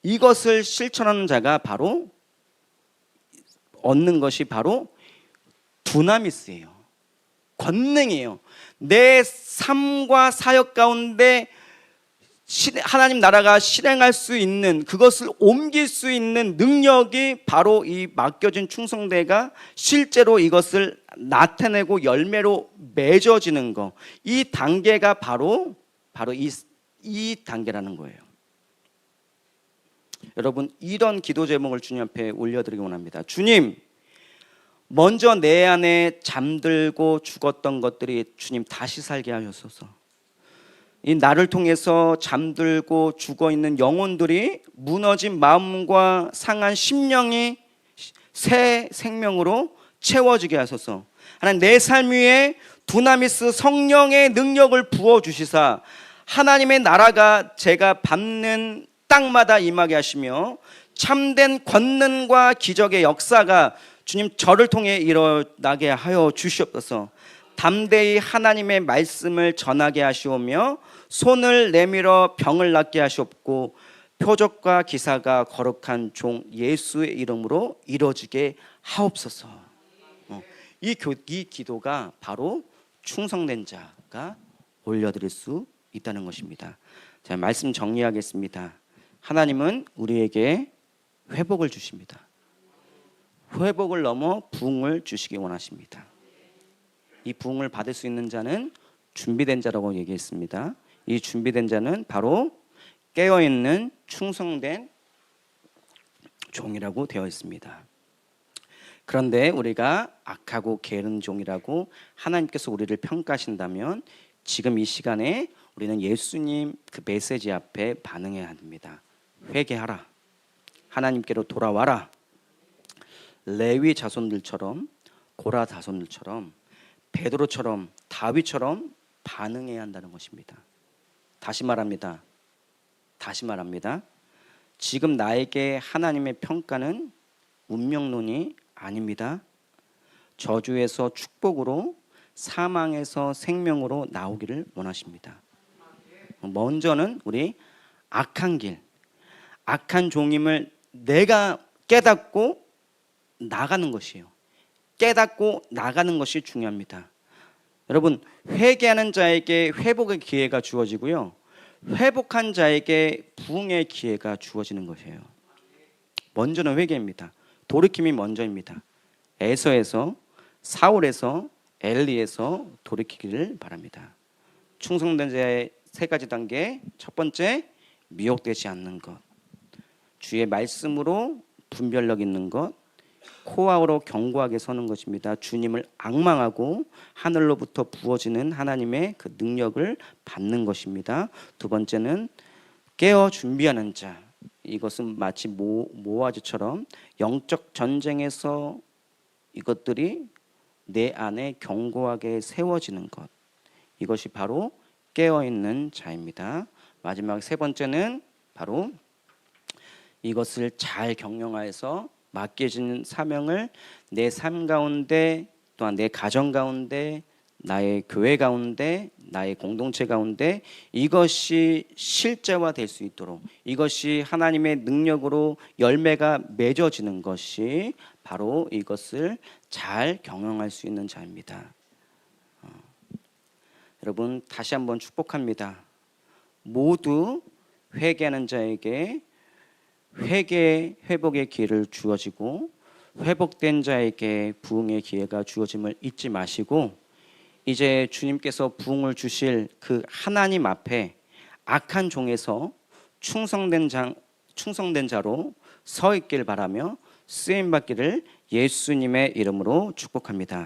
이것을 실천하는 자가 바로 얻는 것이 바로 두나미스예요. 권능이에요. 내 삶과 사역 가운데 하나님 나라가 실행할 수 있는, 그것을 옮길 수 있는 능력이 바로 이 맡겨진 충성대가 실제로 이것을 나타내고 열매로 맺어지는 것, 이 단계가 바로 이 단계라는 거예요. 여러분, 이런 기도 제목을 주님 앞에 올려드리기 원합니다. 주님, 먼저 내 안에 잠들고 죽었던 것들이 주님 다시 살게 하셔서 이 나를 통해서 잠들고 죽어있는 영혼들이 무너진 마음과 상한 심령이 새 생명으로 채워지게 하소서. 하나님, 내 삶 위에 두나미스 성령의 능력을 부어주시사 하나님의 나라가 제가 밟는 땅마다 임하게 하시며 참된 권능과 기적의 역사가 주님 저를 통해 일어나게 하여 주시옵소서. 담대히 하나님의 말씀을 전하게 하시오며 손을 내밀어 병을 낫게 하시옵고 표적과 기사가 거룩한 종 예수의 이름으로 이루어지게 하옵소서. 이 기도가 바로 충성된 자가 올려드릴 수 있다는 것입니다. 자, 말씀 정리하겠습니다. 하나님은 우리에게 회복을 주십니다. 회복을 넘어 부흥을 주시기 원하십니다. 이 부흥을 받을 수 있는 자는 준비된 자라고 얘기했습니다. 이 준비된 자는 바로 깨어있는 충성된 종이라고 되어 있습니다. 그런데 우리가 악하고 게으른 종이라고 하나님께서 우리를 평가하신다면 지금 이 시간에 우리는 예수님 그 메시지 앞에 반응해야 합니다. 회개하라. 하나님께로 돌아와라. 레위 자손들처럼, 고라 자손들처럼, 베드로처럼, 다윗처럼 반응해야 한다는 것입니다. 다시 말합니다. 지금 나에게 하나님의 평가는 운명론이 아닙니다. 저주에서 축복으로, 사망에서 생명으로 나오기를 원하십니다. 먼저는 우리 악한 길, 악한 종임을 내가 깨닫고 나가는 것이에요. 깨닫고 나가는 것이 중요합니다. 여러분, 회개하는 자에게 회복의 기회가 주어지고요, 회복한 자에게 부흥의 기회가 주어지는 것이에요. 먼저는 회개입니다. 돌이킴이 먼저입니다. 에서에서, 사울에서, 엘리에서 돌이키기를 바랍니다. 충성된 자의 세 가지 단계. 첫 번째, 미혹되지 않는 것. 주의 말씀으로 분별력 있는 것. 코아우로 견고하게 서는 것입니다. 주님을 앙망하고 하늘로부터 부어지는 하나님의 그 능력을 받는 것입니다. 두 번째는 깨어 준비하는 자. 이것은 마치 모아지처럼 영적 전쟁에서 이것들이 내 안에 견고하게 세워지는 것. 이것이 바로 깨어있는 자입니다. 마지막 세 번째는 바로 이것을 잘 경영하여서 맡겨진 사명을 내 삶 가운데, 또한 내 가정 가운데, 나의 교회 가운데, 나의 공동체 가운데 이것이 실제화될 수 있도록, 이것이 하나님의 능력으로 열매가 맺어지는 것이 바로 이것을 잘 경영할 수 있는 자입니다. 여러분, 다시 한번 축복합니다. 모두 회개하는 자에게 회복의 기회를 주어지고, 회복된 자에게 부흥의 기회가 주어짐을 잊지 마시고, 이제 주님께서 부흥을 주실 그 하나님 앞에 악한 종에서 충성된 자로 서 있길 바라며 쓰임 받기를 예수님의 이름으로 축복합니다.